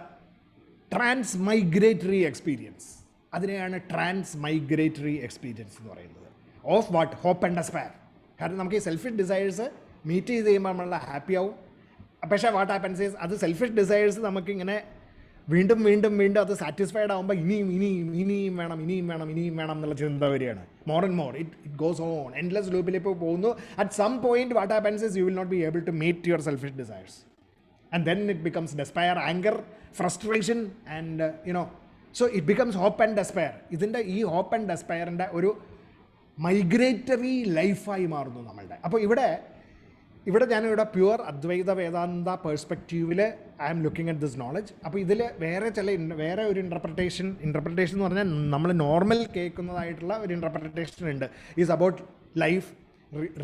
transmigratory experience. അതിനെയാണ് ട്രാൻസ്മൈഗ്രേറ്ററി experience എന്ന് പറയുന്നത്. Of what? Hope and despair. കാരണം നമുക്ക് ഈ selfish desires meet ചെയ്ത് കഴിയുമ്പോൾ നമ്മൾ happy ആവും. പക്ഷേ വാട്ട് ഹാപ്പൻസ് ഈസ്, അത് സെൽഫിഷ് ഡിസയേഴ്സ് നമുക്കിങ്ങനെ വീണ്ടും വീണ്ടും വീണ്ടും അത് സാറ്റിസ്ഫൈഡ് ആകുമ്പോൾ ഇനിയും വേണം എന്നുള്ള ചിന്ത വരികയാണ്. More and more it goes on, endless ലൂപ്പിലേക്ക് പോകുന്നു. At some point what happens is you will not be able to meet your selfish desires, and then it becomes despair, anger, frustration, and so it becomes hope and despair. ഇതിൻ്റെ ഈ hope and ഡെസ്പയറിൻ്റെ ഒരു migratory ലൈഫായി മാറുന്നു നമ്മളുടെ. അപ്പോൾ ഇവിടെ ഞാനിവിടെ pure Advaita Vedanta പേഴ്സ്പെക്റ്റീവിൽ I am looking at this knowledge. അപ്പോൾ ഇതിൽ വേറെ ഒരു ഇൻ്റർപ്രിട്ടേഷൻ എന്ന് പറഞ്ഞാൽ നമ്മൾ നോർമൽ കേൾക്കുന്നതായിട്ടുള്ള ഒരു ഇൻ്റർപ്രിട്ടേഷൻ ഉണ്ട്. Is about life,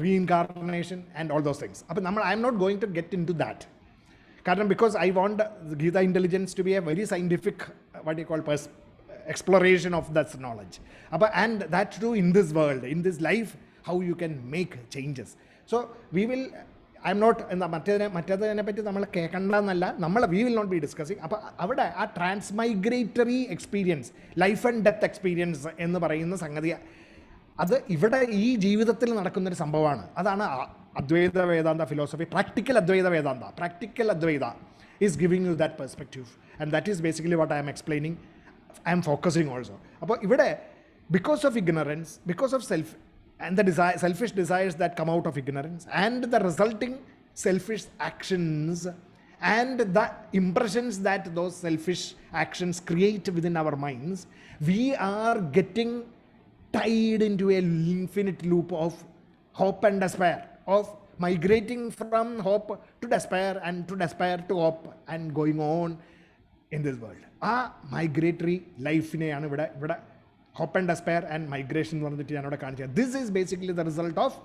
reincarnation and all those things. അപ്പോൾ I'm not going to get into that. കാരണം because I want Gita intelligence to be a very scientific what you call exploration of that knowledge. And that too in this world, in this life, how you can make changes. So we will, I'm not, മറ്റേതിനെ പറ്റി നമ്മൾ കേൾക്കണ്ടെന്നല്ല, we will not be discussing. അപ്പോൾ അവിടെ ആ transmigratory experience, life and death experience എന്ന് പറയുന്ന സംഗതി, അത് ഇവിടെ ഈ ജീവിതത്തിൽ നടക്കുന്നൊരു സംഭവമാണ്. അതാണ് Advaita Vedanta philosophy. Practical Advaita Vedanta, practical Advaita is giving you that perspective, and that is basically what I'm explaining. I am focusing also. അപ്പോൾ ഇവിടെ because of ignorance, because of self and the selfish desires that come out of ignorance and the resulting selfish actions and the impressions that those selfish actions create within our minds, we are getting tied into an infinite loop of hope and despair, of migrating from hope to despair and to despair to hope and going on in this world. ആ migratory ലൈഫിനെയാണ് ഇവിടെ hope and despair and migration എന്ന് പറഞ്ഞിട്ട് ഞാനിവിടെ കാണിച്ചത്. This is basically the result of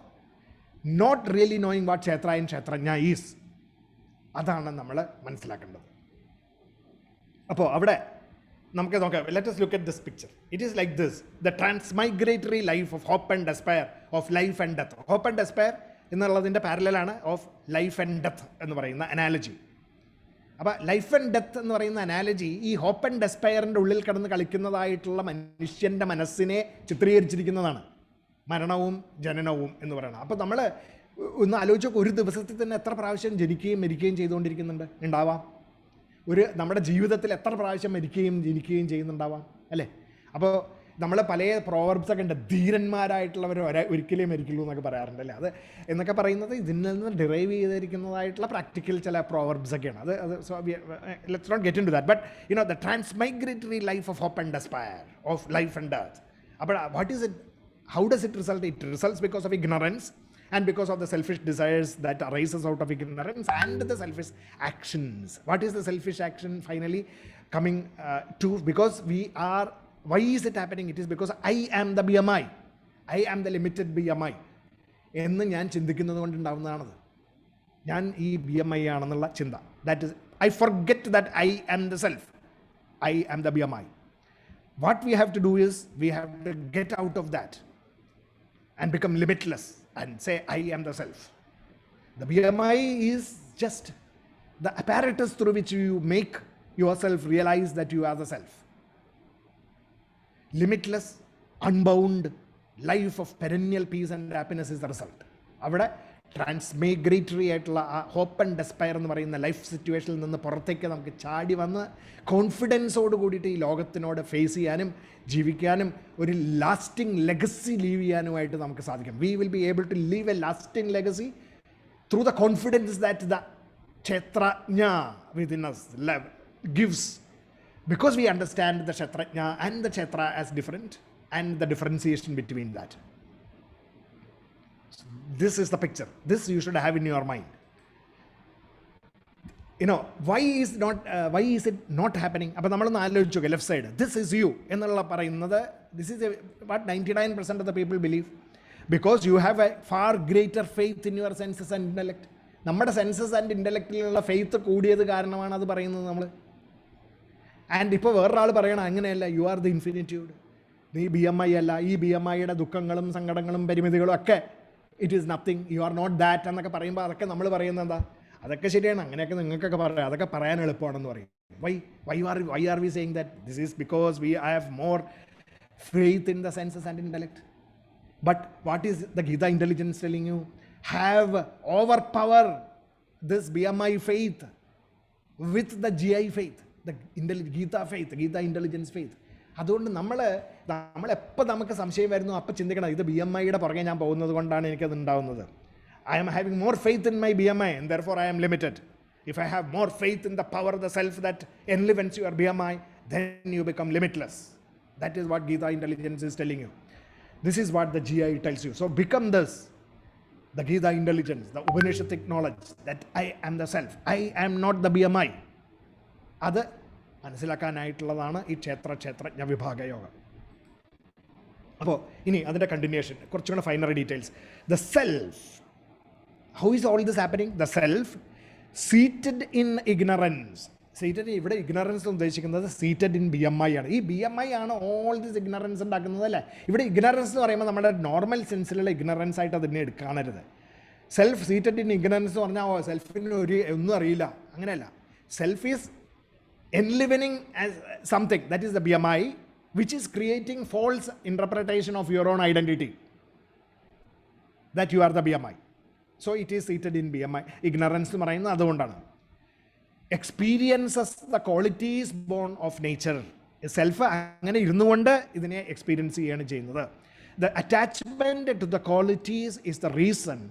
not really knowing what kshetra and kshetrajna is. അതാണ് നമ്മൾ മനസ്സിലാക്കേണ്ടത്. അപ്പോൾ അവിടെ നമുക്ക് നോക്കാം. Let us look at this picture. It is like this, the transmigratory life of hope and despair, of life and death. Hope and despair എന്നുള്ളതിൻ്റെ പാരലലാണ് of life and death എന്ന് പറയുന്ന അനാലജി. അപ്പോൾ ലൈഫ് ആൻഡ് ഡെത്ത് എന്ന് പറയുന്ന analogy ഈ hope and ഡെസ്പയറിൻ്റെ ഉള്ളിൽ കിടന്ന് കളിക്കുന്നതായിട്ടുള്ള മനുഷ്യൻ്റെ മനസ്സിനെ ചിത്രീകരിച്ചിരിക്കുന്നതാണ്, മരണവും ജനനവും എന്ന് പറയുന്നത്. അപ്പോൾ നമ്മൾ ഒന്ന് ആലോചിച്ച്, ഒരു ദിവസത്തിൽ തന്നെ എത്ര പ്രാവശ്യം ജനിക്കുകയും മരിക്കുകയും ചെയ്തുകൊണ്ടിരിക്കുന്നുണ്ട് ഉണ്ടാവാം? നമ്മുടെ ജീവിതത്തിൽ എത്ര പ്രാവശ്യം മരിക്കുകയും ജനിക്കുകയും ചെയ്യുന്നുണ്ടാവാം അല്ലേ? അപ്പോൾ നമ്മൾ പല പ്രോവർബ്സ് ഒക്കെ ഉണ്ട്, ധീരന്മാരായിട്ടുള്ളവർ ഒരിക്കലേ മരിക്കുള്ളൂ എന്നൊക്കെ പറയാറുണ്ട് അല്ലേ? അത് എന്നൊക്കെ പറയുന്നത് ഇതിൽ നിന്ന് ഡിറൈവ് ചെയ്തിരിക്കുന്നതായിട്ടുള്ള പ്രാക്ടിക്കൽ ചില പ്രോവർബ്സ് ഒക്കെയാണ്. അത് so let's not get into that. But you know the transmigratory life of hope and despair, of life and death. അപ്പോൾ what is it? How does it result? It results because of ignorance and because of the selfish desires that arises out of ignorance and the selfish actions. What is the selfish action finally coming to? Because we are, why is it happening? It is because I am the BMI. I am the limited BMI എന്ന് ഞാൻ ചിന്തിക്കുന്നത് കൊണ്ടുണ്ടാവുന്നതാണത്. ഞാൻ ഈ BMI ആണെന്നുള്ള ചിന്ത. That is, I forget that I am the self. I am the BMI. What we have to do is, we have to get out of that and become limitless and say, I am the self. The BMI is just the apparatus through which you make yourself realize that you are the self. Limitless, unbound life of perennial peace and happiness is the result. അവിടെ ട്രാൻസ്മൈഗ്രേറ്ററി ആയിട്ടുള്ള ആ hope and despair എന്ന് പറയുന്ന life സിറ്റുവേഷനിൽ നിന്ന് പുറത്തേക്ക് നമുക്ക് ചാടി വന്ന് കോൺഫിഡൻസോട് കൂടിയിട്ട് ഈ ലോകത്തിനോട് ഫേസ് ചെയ്യാനും ജീവിക്കാനും ഒരു ലാസ്റ്റിംഗ് ലെഗസി ലീവ് ചെയ്യാനുമായിട്ട് നമുക്ക് സാധിക്കും. We will be able to leave a lasting legacy through the confidence that the Kshetrajna within us gives, because we understand the kshetrajna and the kshetra as different and the differentiation between that. So this is the picture. This you should have in your mind. You know, why is it not happening? അപ്പോൾ നമ്മളൊന്ന് ആലോചിച്ചു നോക്കുക. Left side, this is you എന്നുള്ള പറയുന്നത്, this is what 99% of the people believe, because you have a far greater faith in your senses and intellect. നമ്മുടെ census and ഇൻ്റലക്റ്റിലുള്ള faith കൂടിയത് കാരണമാണ് അത് പറയുന്നത് നമ്മൾ. ആൻഡ് ഇപ്പോൾ വേറൊരാൾ പറയണം അങ്ങനെയല്ല, യു ആർ ദി ഇൻഫിനിറ്റ്യൂഡ്, നീ BMI അല്ല, ഈ BMIയുടെ ദുഃഖങ്ങളും സങ്കടങ്ങളും പരിമിതികളും ഒക്കെ it is nothing, you are not that എന്നൊക്കെ പറയുമ്പോൾ അതൊക്കെ നമ്മൾ പറയുന്നത് എന്താ? അതൊക്കെ ശരിയാണ്, അങ്ങനെയൊക്കെ നിങ്ങൾക്കൊക്കെ പറയാം, അതൊക്കെ പറയാൻ എളുപ്പമാണെന്ന് പറയും. Why are we saying that? This is because we have more faith in the senses and intellect. But what is the Gita intelligence telling you? Have overpower this BMI faith with the GI faith, the Gita faith, Gita intelligence faith. അതുകൊണ്ട് നമ്മളെപ്പോൾ നമുക്ക് സംശയം വരുന്നു അപ്പോൾ ചിന്തിക്കണം, ഇത് BMIയുടെ പുറകെ ഞാൻ പോകുന്നത് കൊണ്ടാണ് എനിക്കത് ഉണ്ടാവുന്നത്. I am having more faith in my BMI and therefore I am limited. If I have more faith in the power of the self that enlivens your BMI, then you become limitless. That is what Gita intelligence is telling you. This is what the GI tells you. So become this, the Gita intelligence, the Upanishadic knowledge that I am the self. I am not the BMI. അത് മനസ്സിലാക്കാനായിട്ടുള്ളതാണ് ഈ ക്ഷേത്രജ്ഞ വിഭാഗയോഗം. അപ്പോൾ ഇനി അതിൻ്റെ continuation, കുറച്ചുകൂടെ finer details. The self, how is all this happening? The self seated in ignorance. Seated ഇവിടെ ignorance ഉദ്ദേശിക്കുന്നത് seated in BMI ആണ്. ഈ BMI ആണ് ഓൾ ദിസ് ഇഗ്നറൻസ് ഉണ്ടാക്കുന്നത് അല്ലേ. ഇവിടെ ഇഗ്നറൻസ് എന്ന് പറയുമ്പോൾ നമ്മുടെ നോർമൽ സെൻസിലുള്ള ഇഗ്നറൻസ് ആയിട്ട് അതിനെ കാണരുത്. സെൽഫ് സീറ്റഡ് ഇൻ ഇഗ്നറൻസ് എന്ന് പറഞ്ഞാൽ സെൽഫിന് ഒന്നും അറിയില്ല, അങ്ങനെയല്ല. Self is enlivening as something, that is the BMI, which is creating false interpretation of your own identity, that you are the BMI. So it is seated in BMI. Ignorance എന്ന് പറയുന്നത് അതുകൊണ്ടാണ്. Experiences the qualities born of nature. Self അങ്ങനെ ഇരുന്നുകൊണ്ട് ഇതിനെ experience ചെയ്യാണ് ചെയ്യുന്നത്. The attachment to the qualities is the reason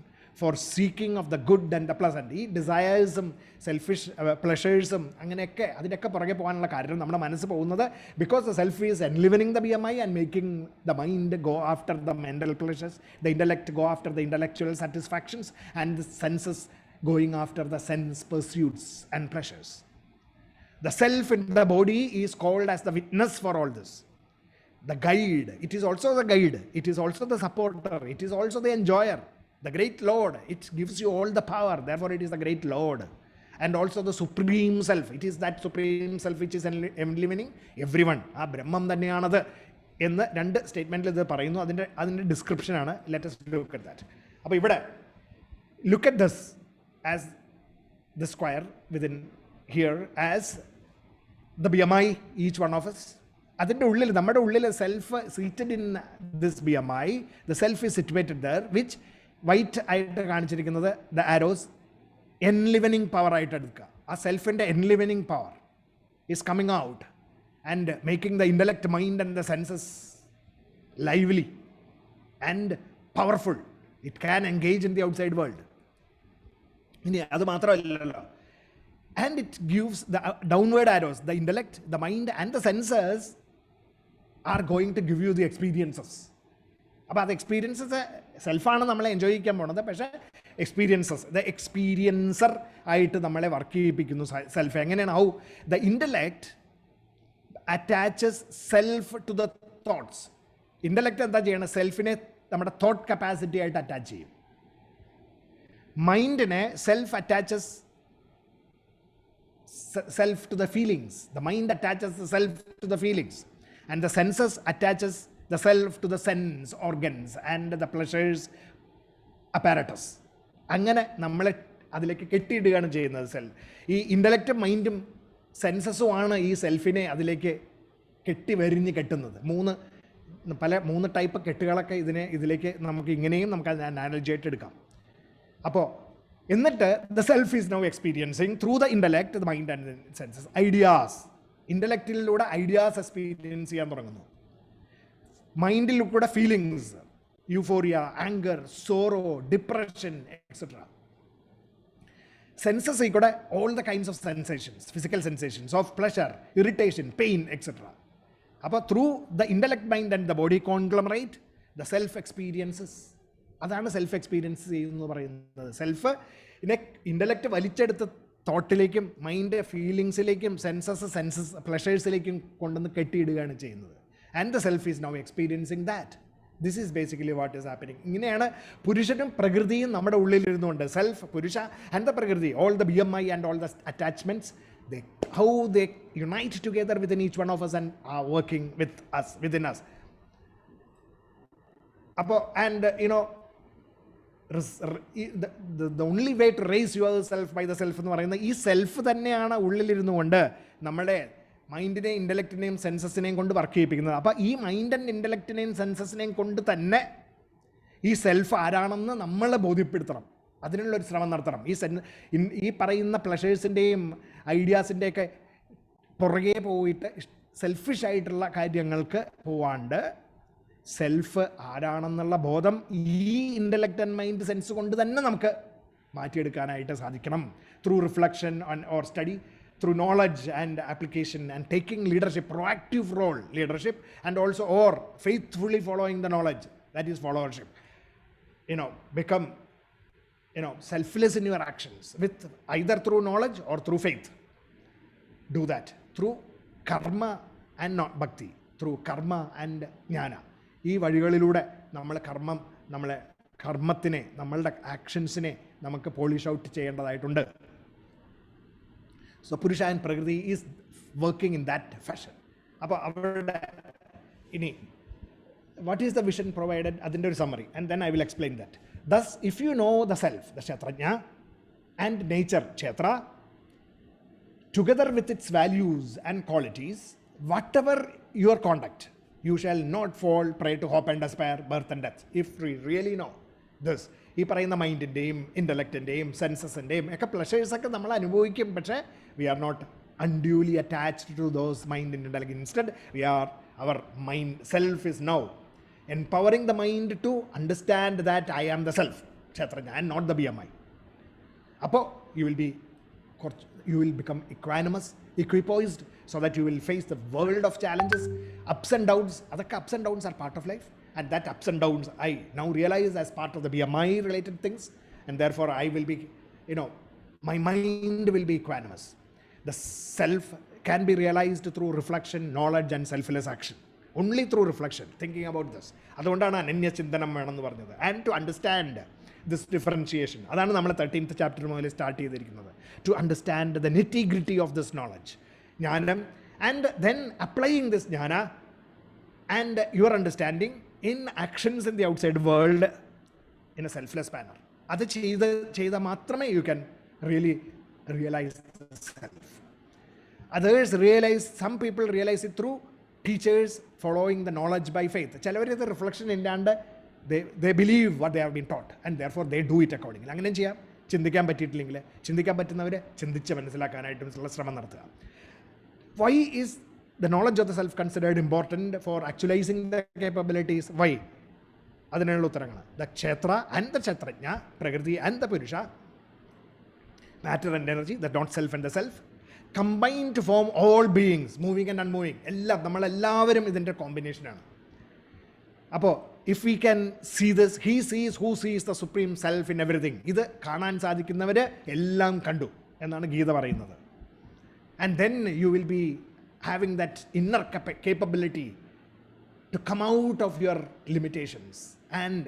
for seeking of the good and the pleasant. ഈ ഡിസയേഴ്സും selfish പ്ലഷേഴ്സും അങ്ങനെയൊക്കെ അതിൻ്റെയൊക്കെ പുറകെ പോകാനുള്ള കാര്യം നമ്മുടെ മനസ്സ് പോകുന്നത് because the self is enlivening the BMI and making the mind go after the mental pleasures, the intellect go after the intellectual satisfactions and the senses going after the sense pursuits and pleasures. The self in the body is called as the witness for all this. The guide, it is also the guide, it is also the supporter, it is also the enjoyer. The great Lord, it gives you all the power, therefore it is the great Lord. And also the supreme self, it is that supreme self which is enlivening everyone. ആ ബ്രഹ്മം തന്നെയാണത് എന്ന് രണ്ട് സ്റ്റേറ്റ്മെൻറ്റിൽ ഇത് പറയുന്നു. അതിൻ്റെ ഡിസ്ക്രിപ്ഷനാണ്. Let us look at that. അപ്പോൾ ഇവിടെ look at this as the square within here as the BMI, each one of us. അതിൻ്റെ ഉള്ളിൽ നമ്മുടെ ഉള്ളിൽ self seated in this BMI, the self is situated there, which white ആയിട്ട് കാണിച്ചിരിക്കുന്നത് the arrows enlivening power ആയിട്ട് എടുക്കുക. ആ സെൽഫിൻ്റെ enlivening power is coming out and making the intellect mind and the senses lively and powerful. It can engage in the outside world. ഇനി അത് മാത്രമല്ലല്ലോ, and it gives the downward arrows, the intellect, the mind and the senses are going to give you the experiences. അപ്പോൾ അത് experiences സെൽഫാണ് നമ്മളെ enjoy ചെയ്യാൻ പോണത്, പക്ഷേ experiences the experiencer ആയിട്ട് നമ്മളെ വർക്ക് ചെയ്യിപ്പിക്കുന്നു സെൽഫ്. എങ്ങനെയാണ്? How the intellect attaches self to the thoughts. Intellect എന്താ ചെയ്യണം? സെൽഫിനെ നമ്മുടെ തോട്ട് കപ്പാസിറ്റി ആയിട്ട് അറ്റാച്ച് ചെയ്യും. മൈൻഡിനെ self attaches self to the feelings. The mind attaches the self to the feelings and the senses attaches the self to the sense organs and the pleasures apparatus. അങ്ങനെ നമ്മളെ അതിലേക്ക് കെട്ടിയിടുകയാണ് ചെയ്യുന്നത് self. ഈ ഇൻ്റലക്റ്റും മൈൻഡും സെൻസസും ആണ് ഈ സെൽഫിനെ അതിലേക്ക് വരിഞ്ഞ് കെട്ടുന്നത്. മൂന്ന് ടൈപ്പ് കെട്ടുകളൊക്കെ ഇതിലേക്ക് നമുക്ക് ഇങ്ങനെയും നമുക്ക് അനാലജി ആയിട്ട് എടുക്കാം. അപ്പോൾ എന്നിട്ട് the self is now experiencing through the intellect, the mind and senses ideas. ഇൻ്റലക്റ്റിലൂടെ ഐഡിയാസ് എക്സ്പീരിയൻസ് ചെയ്യാൻ തുടങ്ങുന്നു. മൈൻഡിൽ കൂടെ feelings, euphoria, anger, sorrow, depression etcetera. സെൻസസിൽ കൂടെ all the kinds of sensations, physical sensations of pleasure, irritation, pain etcetera. അപ്പോൾ through the intellect, mind and the body conglomerate the self experiences. അതാണ് self experience ചെയ്യുന്നത് പറയുന്നത്. Self intellect വലിച്ചെടുത്ത് തോട്ടിലേക്കും mind ഫീലിങ്സിലേക്കും census പ്ലഷേഴ്സിലേക്കും കൊണ്ടുവന്ന് കെട്ടിയിടുകയാണ് ചെയ്യുന്നത്. And the self is now experiencing that. This is basically what is happening. ഇങ്ങനെയാണ് പുരുഷനും പ്രകൃതിയും നമ്മുടെ ഉള്ളിലിരുന്നുകൊണ്ട് സെൽഫ്, പുരുഷ and the പ്രകൃതി, all the BMI and all the attachments, how they unite together within each one of us and are working with us, within us. അപ്പോൾ and the only way to raise yourself by the self എന്ന് പറയുന്നത് ഈ self തന്നെയാണ് ഉള്ളിലിരുന്നു കൊണ്ട് നമ്മുടെ മൈൻഡിനെയും ഇൻ്റലക്റ്റിനെയും സെൻസസിനെയും കൊണ്ട് work ചെയ്യിപ്പിക്കുന്നത്. അപ്പോൾ ഈ മൈൻഡ് ആൻഡ് ഇൻ്റലക്റ്റിനെയും സെൻസസിനെയും കൊണ്ട് തന്നെ ഈ സെൽഫ് ആരാണെന്ന് നമ്മളെ ബോധ്യപ്പെടുത്തണം. അതിനുള്ളൊരു ശ്രമം നടത്തണം. ഈ പറയുന്ന പ്ലഷേഴ്സിൻ്റെയും ഐഡിയാസിൻ്റെയൊക്കെ പുറകെ പോയിട്ട് സെൽഫിഷ് ആയിട്ടുള്ള കാര്യങ്ങൾക്ക് പോവാണ്ട് സെൽഫ് ആരാണെന്നുള്ള ബോധം ഈ ഇൻ്റലക്റ്റ് ആൻഡ് മൈൻഡ് സെൻസ് കൊണ്ട് തന്നെ നമുക്ക് മാറ്റിയെടുക്കാനായിട്ട് സാധിക്കണം. Through reflection or study, through knowledge and application and taking leadership, proactive role leadership, and also or faithfully following the knowledge, that is followership. Become selfless in your actions with either through knowledge or through faith. Do that through karma and not bhakti, through karma and jnana. ഈ വഴികളിലൂടെ നമ്മളെ കർമ്മത്തിനെ, നമ്മളുടെ ആക്ഷൻസിനെ നമുക്ക് polish out ചെയ്യേണ്ടതായിട്ടുണ്ട്. So Purusha and Prakriti is working in that fashion. അപ്പോൾ അവരുടെ ഇനി what is the vision provided? അതിൻ്റെ ഒരു summary, and then I will explain that. Thus, if you know the self, the Kshetrajna, and nature, Kshetra, together with its values and qualities, whatever your conduct, you shall not fall prey to hope and despair, birth and death. If we really know this, ഈ പറയുന്ന മൈൻഡിൻ്റെയും ഇൻ്റലക്റ്റിൻ്റെയും സെൻസസിൻ്റെയും ഒക്കെ പ്ലഷേഴ്സൊക്കെ നമ്മൾ അനുഭവിക്കും, പക്ഷേ we are not unduly attached to those mind and intellect. Instead, our mind, self is now empowering the mind to understand that I am the self, Kshetrajna, and not the BMI. Appo you will become equanimous, equipoised, so that you will face the world of challenges, ups and downs. Adakka ups and downs are part of life, and that ups and downs I now realize as part of the BMI related things, and therefore I will be, my mind will be equanimous. The self can be realized through reflection, knowledge and selfless action. Only through reflection, thinking about this. അതുകൊണ്ടാണ് അനന്യ ചിന്തനം വേണമെന്ന് പറഞ്ഞത്. And to understand this differentiation, അതാണ് നമ്മൾ 13th chapter മുതൽ start ചെയ്തിരിക്കുന്നത്. To understand the nitty gritty of this knowledge, ജ്ഞാനം, and then applying this jnana and your understanding in actions in the outside world in a selfless manner. അത് ചെയ്താൽ മാത്രമേ you can really realize the self. Others realize, some people realize it through teachers following the knowledge by faith. ചിലവരത് reflection ഇല്ലാണ്ട് they believe what they have been taught, and therefore they do it accordingly. അങ്ങനെ ചെയ്യാം. ചിന്തിക്കാൻ പറ്റിയിട്ടില്ലെങ്കിൽ ചിന്തിക്കാൻ പറ്റുന്നവർ ചിന്തിച്ച് മനസ്സിലാക്കാനായിട്ടുള്ള ശ്രമം നടത്തുക. Why is the knowledge of the self considered important for actualizing the capabilities? Why? അതിനുള്ള ഉത്തരങ്ങൾ. The Kshetra and the Kshetrajna, Prakriti and the Purusha, matter and energy, the not self and the self, combine to form all beings, moving and unmoving. നമ്മളെല്ലാവരും ഇതിൻ്റെ കോമ്പിനേഷനാണ്. അപ്പോൾ if we can see this, he sees who sees the supreme self in everything. ഇത് കാണാൻ സാധിക്കുന്നവർ എല്ലാം കണ്ടു എന്നാണ് ഗീത പറയുന്നത്. And then you will be having that inner capability to come out of your limitations and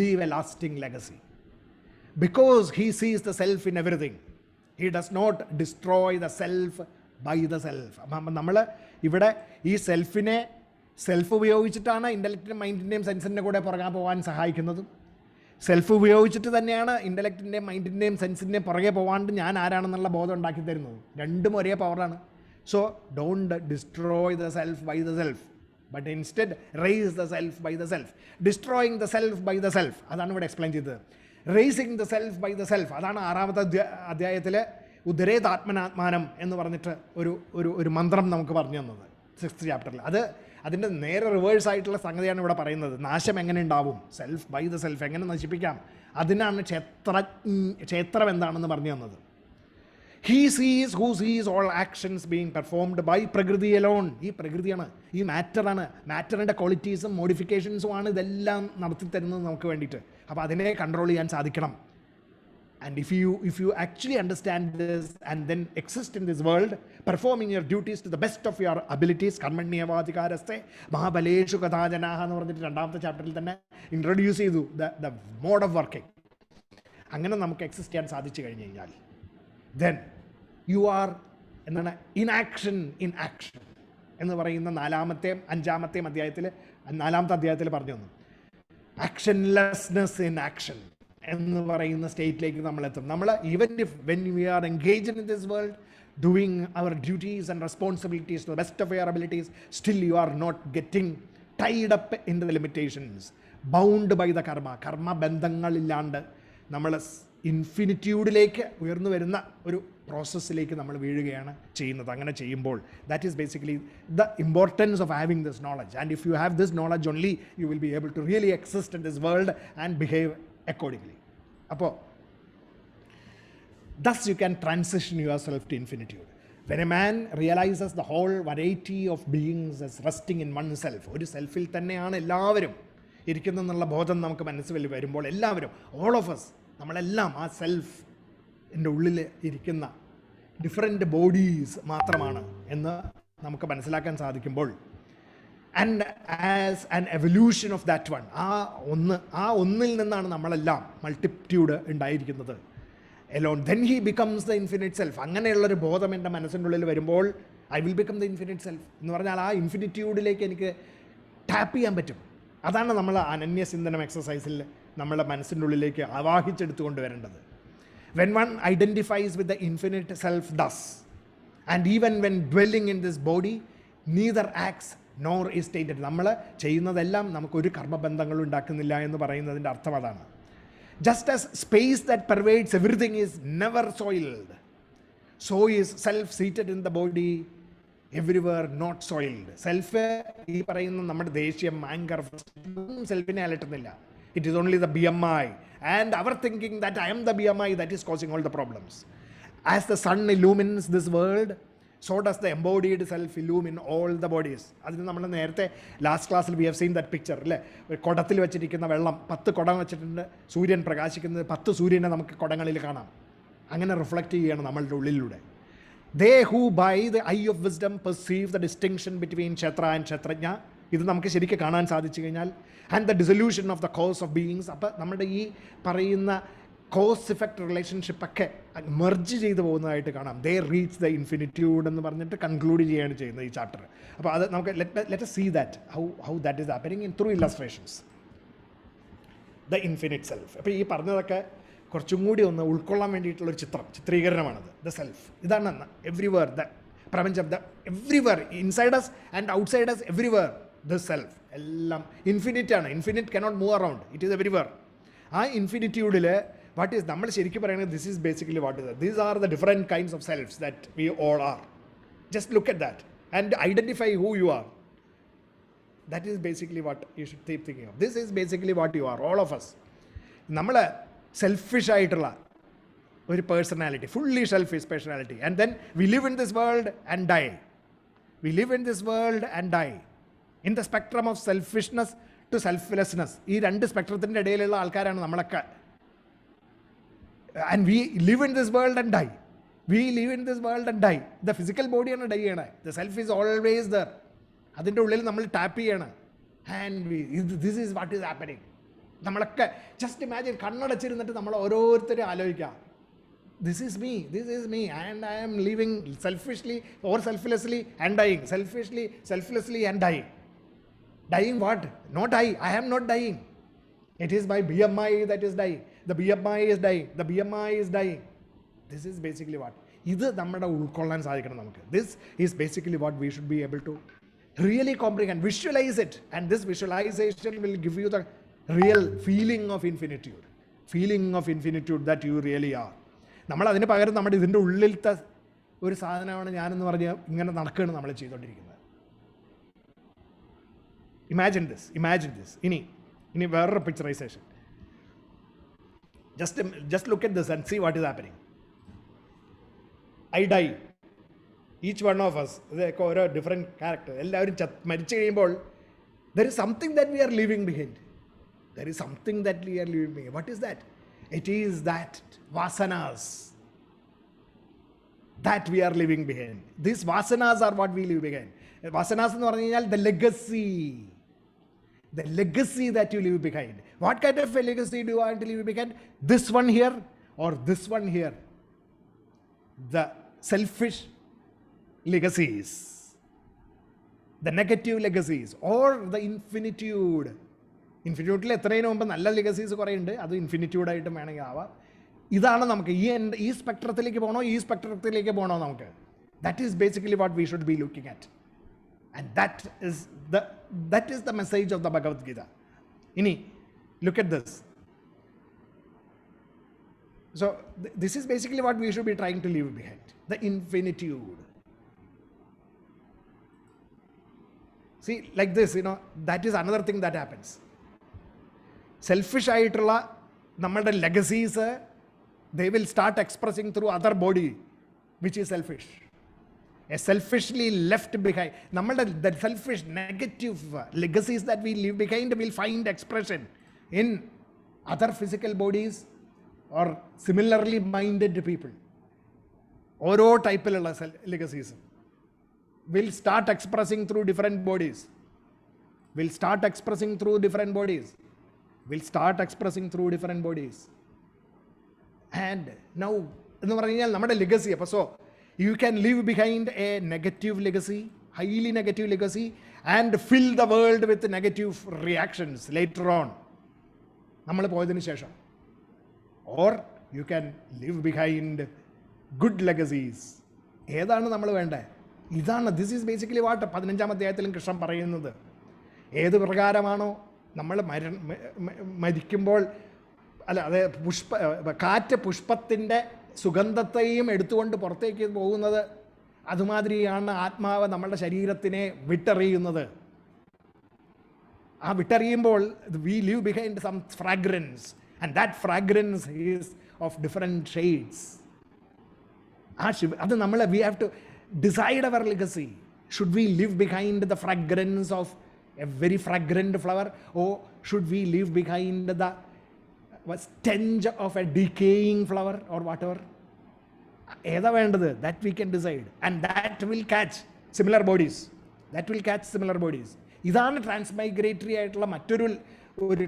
leave a lasting legacy. Because he sees the self in everything, he does not destroy the self by the self. നമ്മൾ ഇവിടെ ഈ self ഉപയോഗിച്ചിട്ടാണ് ഇൻ്റലക്റ്റിൻ്റെയും മൈൻഡിൻ്റെയും സെൻസിൻ്റെ കൂടെ പുറകെ പോകാൻ സഹായിക്കുന്നതും. Self ഉപയോഗിച്ചിട്ട് തന്നെയാണ് ഇൻ്റലക്റ്റിൻ്റെയും മൈൻഡിൻ്റെയും സെൻസിൻ്റെയും പുറകെ പോകാണ്ട് ഞാൻ ആരാണെന്നുള്ള ബോധം ഉണ്ടാക്കി തരുന്നത്. രണ്ടും ഒരേ പവറാണ്. So don't destroy the self by the self, but instead raise the self by the self. Destroying the self by the self, അതാണ് ഇവിടെ എക്സ്പ്ലെയിൻ ചെയ്തത്. Raising the self by the self, അതാണ് 6ാമത്തെ അധ്യായത്തിൽ ഉദരേതാത്മനാത്മാനം എന്ന് പറഞ്ഞിട്ട് ഒരു മന്ത്രം നമുക്ക് പറഞ്ഞു തന്നത് 6th ചാപ്റ്ററിൽ. അതിൻ്റെ നേരെ റിവേഴ്സ് ആയിട്ടുള്ള സംഗതിയാണ് ഇവിടെ പറയുന്നത്. നാശം എങ്ങനെ ഉണ്ടാവും, സെൽഫ് ബൈ ദ സെൽഫ് എങ്ങനെ നശിപ്പിക്കാം, അതിനാണ് ക്ഷേത്രം എന്താണെന്ന് പറഞ്ഞു തന്നത്. He sees who sees all actions being performed by Prakriti alone. ഈ പ്രകൃതിയാണ്, ഈ മാറ്ററാണ്, മാറ്ററിൻ്റെ ക്വാളിറ്റീസും മോഡിഫിക്കേഷൻസും ആണ് ഇതെല്ലാം നടത്തി തരുന്നത് നമുക്ക് വേണ്ടിയിട്ട്. അപ്പോൾ അതിനെ കൺട്രോൾ ചെയ്യാൻ സാധിക്കണം. And if you actually understand this and then exist in this world, performing your duties to the best of your abilities, കർമ്മണ്യേവാധികാരസ്തേ മഹാബലേഷു കഥാജനാഹ എന്ന് പറഞ്ഞിട്ട് 2ാമത്തെ ചാപ്റ്ററിൽ തന്നെ ഇൻട്രൊഡ്യൂസ് ചെയ്തു the mode of working. അങ്ങനെ നമുക്ക് എക്സിസ്റ്റ് ചെയ്യാൻ സാധിച്ചു കഴിഞ്ഞു കഴിഞ്ഞാൽ then you are എന്താണ് in action എന്ന് പറയുന്ന 4ാമത്തെയും 5ാമത്തെയും അധ്യായത്തിൽ 4ാമത്തെ അധ്യായത്തിൽ പറഞ്ഞു തന്നു. ആക്ഷൻലെസ്നെസ് ഇൻ ആക്ഷൻ എന്ന് പറയുന്ന സ്റ്റേറ്റിലേക്ക് നമ്മളെത്തും. നമ്മൾ even if when we are engaged in this world doing our duties and responsibilities to the best of your abilities, still you are not getting tied up in the limitations, bound by the കർമ്മബന്ധങ്ങളില്ലാണ്ട് നമ്മൾ ഇൻഫിനിറ്റ്യൂഡിലേക്ക് ഉയർന്നു വരുന്ന ഒരു പ്രോസസ്സിലേക്ക് നമ്മൾ വീഴുകയാണ് ചെയ്യുന്നത്. അങ്ങനെ ചെയ്യുമ്പോൾ that is basically the importance of having this knowledge. And if you have this knowledge only you will be able to really exist in this world and behave accordingly. അപ്പോൾ thus you can transition yourself to infinitude. When a man realizes the whole variety of beings as resting in oneself, ഒരു സെൽഫിൽ തന്നെയാണ് എല്ലാവരും ഇരിക്കുന്നതെന്നുള്ള ബോധം നമുക്ക് മനസ്സിൽ വരുമ്പോൾ എല്ലാവരും, all of us, നമ്മളെല്ലാം ആ സെൽഫിൻ്റെ ഉള്ളിൽ ഇരിക്കുന്ന ഡിഫറെൻ്റ് ബോഡീസ് മാത്രമാണ് എന്ന് നമുക്ക് മനസ്സിലാക്കാൻ സാധിക്കുമ്പോൾ, and as an evolution of that one, ആ ഒന്നിൽ നിന്നാണ് നമ്മളെല്ലാം മൾട്ടിറ്റ്യൂഡ് ഉണ്ടായിരിക്കുന്നത്. alone. Then he becomes the infinite self. അങ്ങനെയുള്ളൊരു ബോധം എൻ്റെ മനസ്സിൻ്റെ ഉള്ളിൽ വരുമ്പോൾ I will become the infinite self. എന്ന് പറഞ്ഞാൽ ആ ഇൻഫിനിറ്റ്യൂഡിലേക്ക് എനിക്ക് ടാപ്പ് ചെയ്യാൻ പറ്റും. അതാണ് നമ്മൾ അനന്യചിന്തനം എക്സസൈസിൽ നമ്മളെ മനസ്സിൻ്റെ ഉള്ളിലേക്ക് ആവാഹിച്ചെടുത്തുകൊണ്ട് വരേണ്ടത്. When one identifies with the infinite self thus, and even when dwelling in this body, neither acts nor is stated. നമ്മൾ ചെയ്യുന്നതെല്ലാം നമുക്കൊരു കർമ്മബന്ധങ്ങളും ഉണ്ടാക്കുന്നില്ല എന്ന് പറയുന്നതിൻ്റെ അർത്ഥം അതാണ്. Just as space that pervades everything is never soiled, so is self seated in the body everywhere not soiled. Self ഈ പറയുന്ന നമ്മുടെ ദേഷ്യം, anchor, സെൽഫിനെ അലട്ടുന്നില്ല. It is only the BMI and our thinking that I am the BMI that is causing all the problems. As the sun illumines this world, so does the embodied self illumine all the bodies. അതിന് നമ്മൾ നേരത്തെ last ക്ലാസ്സിൽ we have seen that picture അല്ലേ, കുടത്തിൽ വെച്ചിരിക്കുന്ന വെള്ളം, 10 കുടം വെച്ചിട്ടുണ്ട്, സൂര്യൻ പ്രകാശിക്കുന്നത്, 10 സൂര്യനെ നമുക്ക് കുടങ്ങളിൽ കാണാം. അങ്ങനെ റിഫ്ലക്റ്റ് ചെയ്യുകയാണ് നമ്മളുടെ ഉള്ളിലൂടെ. They who by the eye of wisdom perceive the distinction between ക്ഷത്ര and ക്ഷത്രജ്ഞ, ഇത് നമുക്ക് ശരിക്കും കാണാൻ സാധിച്ചു കഴിഞ്ഞാൽ, and the dissolution of the cause of beings, അപ്പോൾ നമ്മുടെ ഈ പറയുന്ന കോസ് ഇഫക്റ്റ് റിലേഷൻഷിപ്പൊക്കെ മെർജ് ചെയ്തു പോകുന്നതായിട്ട് കാണാം. ദേ റീച്ച് ദ ഇൻഫിനിറ്റ്യൂഡ് എന്ന് പറഞ്ഞിട്ട് കൺക്ലൂഡ് ചെയ്യുകയാണ് ചെയ്യുന്നത് ഈ ചാപ്റ്റർ. അപ്പോൾ അത് നമുക്ക് let see that how that is happening in through illustrations. The infinite self. അപ്പോൾ ഈ പറഞ്ഞതൊക്കെ കുറച്ചും കൂടി ഒന്ന് ഉൾക്കൊള്ളാൻ വേണ്ടിയിട്ടുള്ളൊരു ചിത്രീകരണമാണത്. ദ സെൽഫ് ഇതാണ് എവ്രിവെയർ, ദ പ്രപഞ്ചം, the everywhere, inside us and outside us, everywhere the self. എല്ലാം ഇൻഫിനിറ്റ് ആണ്. Infinite cannot move around, it is everywhere. ആ ഇൻഫിനിറ്റ്യൂഡിൽ വാട്ട് ഈസ് നമ്മൾ ശരിക്കും പറയുന്നത്, this is basically what is, these are the different kinds of selves that we all are. Just look at that and identify who you are. That is basically what you should keep thinking of. This is basically what you are, all of us. നമ്മൾ selfish ആയിട്ടുള്ള ഒരു personality, fully selfish personality, and then we live in this world and die. We live in this world and die in the spectrum of selfishness to selflessness. ഈ രണ്ട് സ്പെക്ട്രത്തിൻ്റെ ഇടയിലുള്ള ആൾക്കാരാണ് നമ്മളൊക്കെ. And we live in this world and die. We live in this world and die. The physical ബോഡിയാണ് die ചെയ്യണേ. The self is always there. അതിൻ്റെ ഉള്ളിൽ നമ്മൾ ടാപ്പ് ചെയ്യണം. And this is what is happening. നമ്മളൊക്കെ ജസ്റ്റ് ഇമാജിൻ, കണ്ണടച്ചിരുന്നിട്ട് നമ്മൾ ഓരോരുത്തരും ആലോചിക്കാം, this is me and I am living selfishly or selflessly and dying, selfishly selflessly and dying. Dying what? Not I am not dying. It is my BMI that is dying. The BMI is dying. The BMI is dying. This is basically what. ഇത് നമ്മുടെ ഉൾക്കൊള്ളാൻ സാധിക്കണം നമുക്ക്. This is basically what we should be able to really comprehend. Visualize it. And this visualization will give you the real feeling of infinitude. Feeling of infinitude that you really are. നമ്മൾ അതിന് പകരം നമ്മുടെ ഇതിൻ്റെ ഉള്ളിലത്തെ ഒരു സാധനമാണ് ഞാനെന്ന് പറഞ്ഞ് ഇങ്ങനെ നടക്കുകയാണ് നമ്മൾ ചെയ്തുകൊണ്ടിരിക്കുന്നത്. Imagine this. ഇനി വേറൊരു picturisation. Just look at this and see what is happening. I die. Each one of us, ഇതൊക്കെ ഓരോ ഡിഫറെൻറ്റ് ക്യാരക്ടർ. എല്ലാവരും മരിച്ചു കഴിയുമ്പോൾ there is something that we are leaving behind. There is something that we are leaving behind. What is that? It is that vasanas that we are leaving behind. These vasanas are what we leave behind. Vasanas എന്ന് പറഞ്ഞു കഴിഞ്ഞാൽ the legacy that you leave behind. What kind of a legacy do you want to leave behind? This one here or this one here? The selfish legacies, the negative legacies, or the infinitude. ഇൻഫിനിറ്റ്യൂഡിൽ എത്രയും മുമ്പ് നല്ല legacies കുറേ ഉണ്ട്, അത് ഇൻഫിനിറ്റ്യൂഡായിട്ടും വേണമെങ്കിൽ ആവാം. ഇതാണ് നമുക്ക് ഈ സ്പെക്ട്രത്തിലേക്ക് പോകണോ, ഈ സ്പെക്ട്രത്തിലേക്ക് പോകണോ നമുക്ക്. That is basically what we should be looking at. And that is the message of the Bhagavad-Gita. Ini, look at this. So this is basically what we should be trying to leave behind. The infinitude. See, like this, that is another thing that happens. Selfish ആയിട്ടുള്ള നമ്മളുടെ legacies, they will start expressing through other body, which is selfish. A selfishly left behind. The selfish negative legacies that we leave behind will find expression in other physical bodies or similarly minded people. ഓരോ ടൈപ്പിലുള്ള legacies will start expressing through different bodies. Will start expressing through different bodies. Will start expressing through different bodies. And now എന്ന് പറഞ്ഞു കഴിഞ്ഞാൽ നമ്മുടെ legacy. അപ്പോൾ so you can leave behind A negative legacy, highly negative legacy, and fill the world with negative reactions later on, നമ്മൾ പോയതിനു ശേഷം. Or you can leave behind good legacies. ഏതാണ് നമ്മൾ വേണ്ടത്? ഇതാണ്. ദിസ് ഈസ് ബേസിക്കലി വാട്ട് 15-ാം അധ്യായത്തിലും കൃഷ്ണൻ പറയുന്നത്. ഏത് പ്രകാരമാണോ നമ്മൾ മരിക്കുമ്പോൾ, അല്ല അത് കാറ്റ് പുഷ്പത്തിൻ്റെ സുഗന്ധത്തെയും എടുത്തുകൊണ്ട് പുറത്തേക്ക് പോകുന്നത്, അതുമാതിരിയാണ് ആത്മാവ് നമ്മളുടെ ശരീരത്തിനെ വിട്ടെറിയുന്നത്. ആ വിട്ടെറിയുമ്പോൾ we leave behind some fragrance, and that fragrance is of different shades. അത് നമ്മൾ we have to decide our legacy. Should we leave behind the fragrance of a very fragrant flower, or should we leave behind the stench of a decaying flower or whatever? ഏതാ വേണ്ടത്? That we can decide, and that will catch similar bodies. ഇതാണ് transmigratory ആയിട്ടുള്ള മറ്റൊരു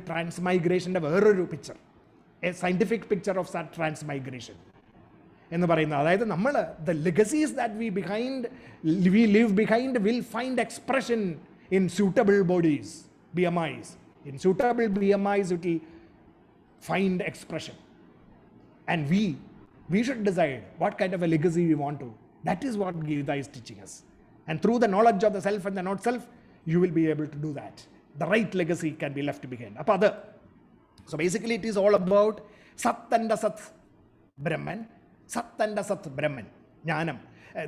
ട്രാൻസ്മൈഗ്രേഷൻ്റെ വേറൊരു picture, a scientific picture of that ട്രാൻസ്മൈഗ്രേഷൻ എന്ന് പറയുന്നത്. അതായത് നമ്മൾ the legacies that we leave behind will find expression in suitable bodies, BMIs. In suitable BMIs it will find expression, and we should decide what kind of a legacy we want to. That is what Gita is teaching us, and through the knowledge of the self and the not self, you will be able to do that. The right legacy can be left behind. So basically it is all about Sat and Asat Brahman, Sat and Asat Brahman, Jnanam,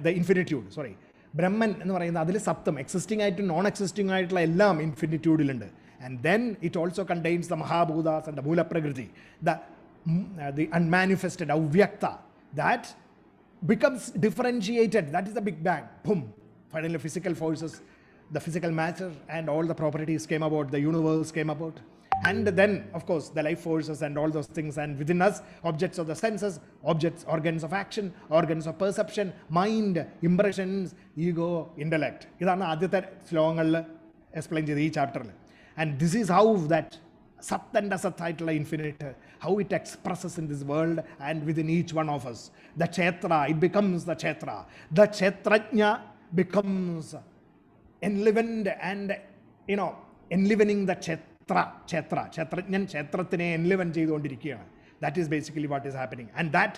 the infinitude, sorry. Brahman എന്ന് പറയുന്നത് അതിൽ സത്യം, existing ആയിട്ടും non existing ആയിട്ടുള്ള എല്ലാം ഇൻഫിനിറ്റ്യൂഡിലുണ്ട്. And then it also contains the mahabhutas and the mulaprakriti, the unmanifested avyakta, that becomes differentiated. That is the Big Bang. Boom. Finally physical forces, the physical matter and all the properties came about, the universe came about. And then, of course, the life forces and all those things, and within us, objects of the senses, objects, organs of action, organs of perception, mind, impressions, ego, intellect. ഇതാണ് ആദ്യത്തെ ശ്ലോകങ്ങളിൽ explain ചെയ്ത് ഈ ചാപ്റ്ററിൽ. And this is how that Sat and Asat ആയിട്ടുള്ള infinite, how it expresses in this world and within each one of us. The Kshetra, it becomes the Kshetra. The Kshetrajna becomes enlivened and, enlivening the Kshetra. ക്ഷേത്രജ്ഞൻ ക്ഷേത്രത്തിനെ എൻലിവൻ ചെയ്തുകൊണ്ടിരിക്കുകയാണ്. That is basically what is happening, and that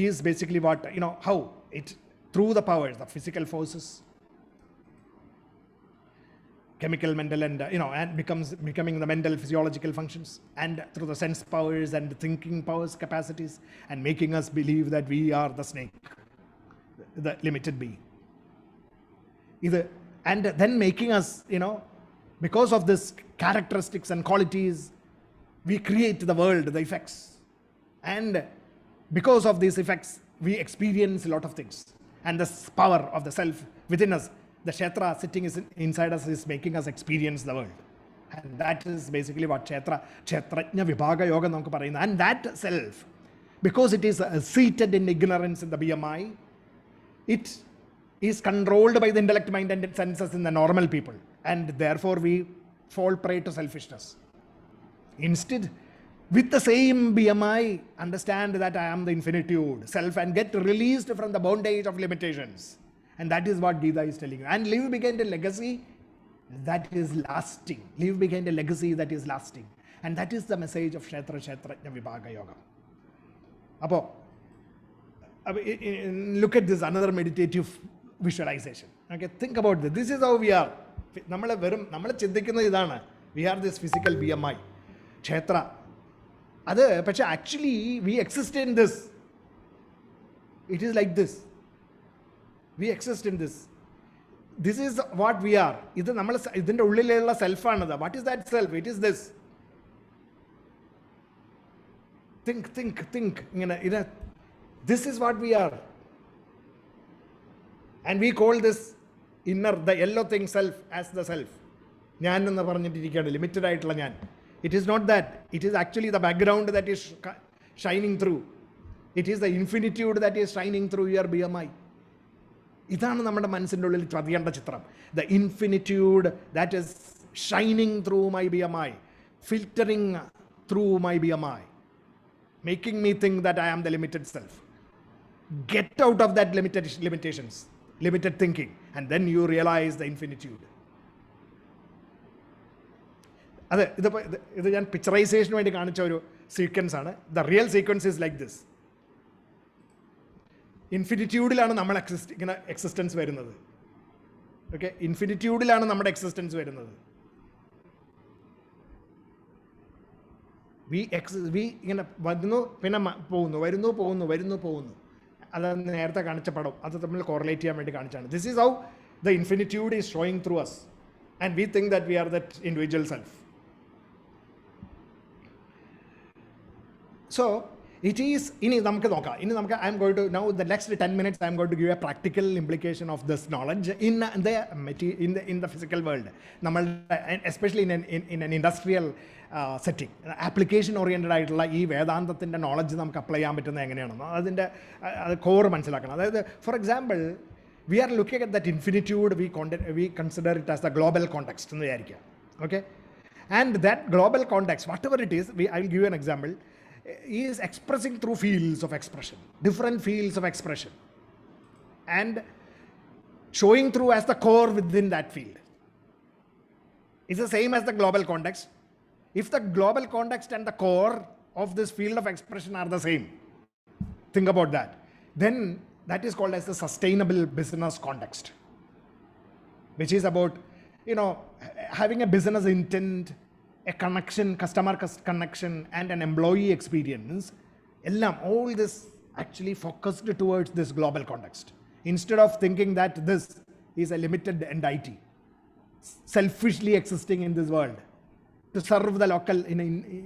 is basically what, how it, through the powers, the physical forces, chemical, mental, and and becoming the mental physiological functions, and through the sense powers and thinking powers, capacities, and making us believe that we are the snake, the limited being. And then making us, because of this characteristics and qualities, we create the world, the effects, and because of these effects we experience a lot of things. And this power of the self within us, the Kshetra sitting inside us, is making us experience the world. And that is basically what Kshetrajna Vibhaga Yoga namukku parayunnu. And that self, because it is seated in ignorance in the BMI, it is controlled by the intellect, mind and senses in the normal people, and therefore we fall prey to selfishness. Instead, with the same BMI, understand that I am the infinitude self and get released from the bondage of limitations. And that is what Gita is telling you. And leave behind a legacy that is lasting. Leave behind a legacy that is lasting. And that is the message of Kshetrajna Vibhaga Yoga. Appo, look at this, another meditative visualization. Okay, think about this. This is how we are. നമ്മൾ ചിന്തിക്കുന്നത് ഇതാണ്, we are this physical BMI Kshetra. അത് പക്ഷേ actually we exist in this. It is like this. We exist in this. This is what we are. ഇത് നമ്മൾ ഇതിൻ്റെ ഉള്ളിലുള്ള സെൽഫാണിത്. What is that self? It is this. Think ഇങ്ങനെ this is what we are. And we call this inner, the yellow thing, self, as the self. ഞാൻ എന്ന് പറഞ്ഞിട്ടിരിക്കുകയാണ്, limited ആയിട്ടുള്ള ഞാൻ. It is not that. It is actually the background that is shining through. It is the infinitude that is shining through your BMI. ഇതാണ് നമ്മുടെ മനസ്സിൻ്റെ ഉള്ളിൽ പതിയേണ്ട ചിത്രം. The infinitude that is shining through my BMI, filtering through my BMI. making me think that I am the limited self. Get out of that limitations, limited thinking, and then you realize the infinitude. അതെ, ഇത് ഞാൻ പിക്ചറൈസേഷന് വേണ്ടി കാണിച്ച ഒരു sequence ആണ്. The real sequence is like this. ഇൻഫിനിറ്റ്യൂഡിലാണ് നമ്മൾ existence വരുന്നത്. ഓക്കെ, ഇൻഫിനിറ്റ്യൂഡിലാണ് നമ്മുടെ എക്സിസ്റ്റൻസ് വരുന്നത്. വി ഇങ്ങനെ വരുന്നു, പിന്നെ പോകുന്നു, വരുന്നു. അത് നേരത്തെ കാണിച്ച പടം അത് തമ്മിൽ കോറിലേറ്റ് ചെയ്യാൻ വേണ്ടി കാണിച്ചാണ്. This is how the infinitude is showing through us and we think that we are that individual self. So it is, ഇനി നമുക്ക് I am going to now the next 10 minutes I am going to give a practical implication of this knowledge in the physical world, especially in an industrial setting. Application oriented ആയിട്ടുള്ള ഈ വേദാന്തത്തിൻ്റെ knowledge നമുക്ക് apply ചെയ്യാൻ പറ്റുന്നത് എങ്ങനെയാണെന്ന് അതിൻ്റെ core മനസ്സിലാക്കണം. അതായത് for example we are looking at that infinitude, we consider it as the global context എന്ന് വിചാരിക്കുക. Okay, and that global context, whatever it is, I will give you an example, is expressing through fields of expression, different fields of expression, and showing through as the core within that field. It's the same as the global context. If the global context and the core of this field of expression are the same, think about that, then that is called as the sustainable business context, which is about, having a business intent, a connection, customer connection, and an employee experience. All this actually focused towards this global context. Instead of thinking that this is a limited entity, selfishly existing in this world to serve the local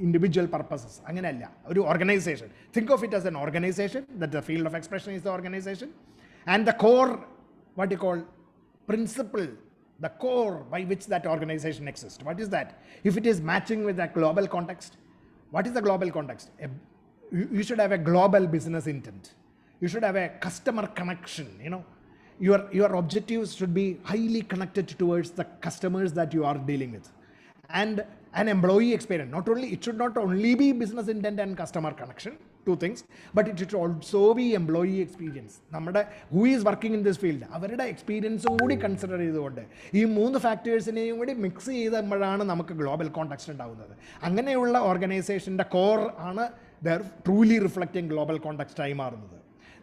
individual purposes. Anganella, or organization. Think of it as an organization, that the field of expression is the organization, and the core, what you call principle, the core by which that organization exists. What is that? If it is matching with the global context, what is the global context? You should have a global business intent. You should have a customer connection. Your objectives should be highly connected towards the customers that you are dealing with. And an employee experience. It should not only be business intent and customer connection, two things, but it should also be employee experience. Who is working in this field, അവരുടെ എക്സ്പീരിയൻസും കൂടി consider ചെയ്തുകൊണ്ട് ഈ 3 ഫാക്ടേഴ്സിനെയും കൂടി mix ചെയ്തുമ്പോഴാണ് നമുക്ക് global context ഉണ്ടാകുന്നത്. അങ്ങനെയുള്ള ഓർഗനൈസേഷൻ്റെ core ആണ് ട്രൂലി റിഫ്ലക്റ്റിംഗ് ഗ്ലോബൽ കോണ്ടെക്സ്റ്റായി മാറുന്നത്.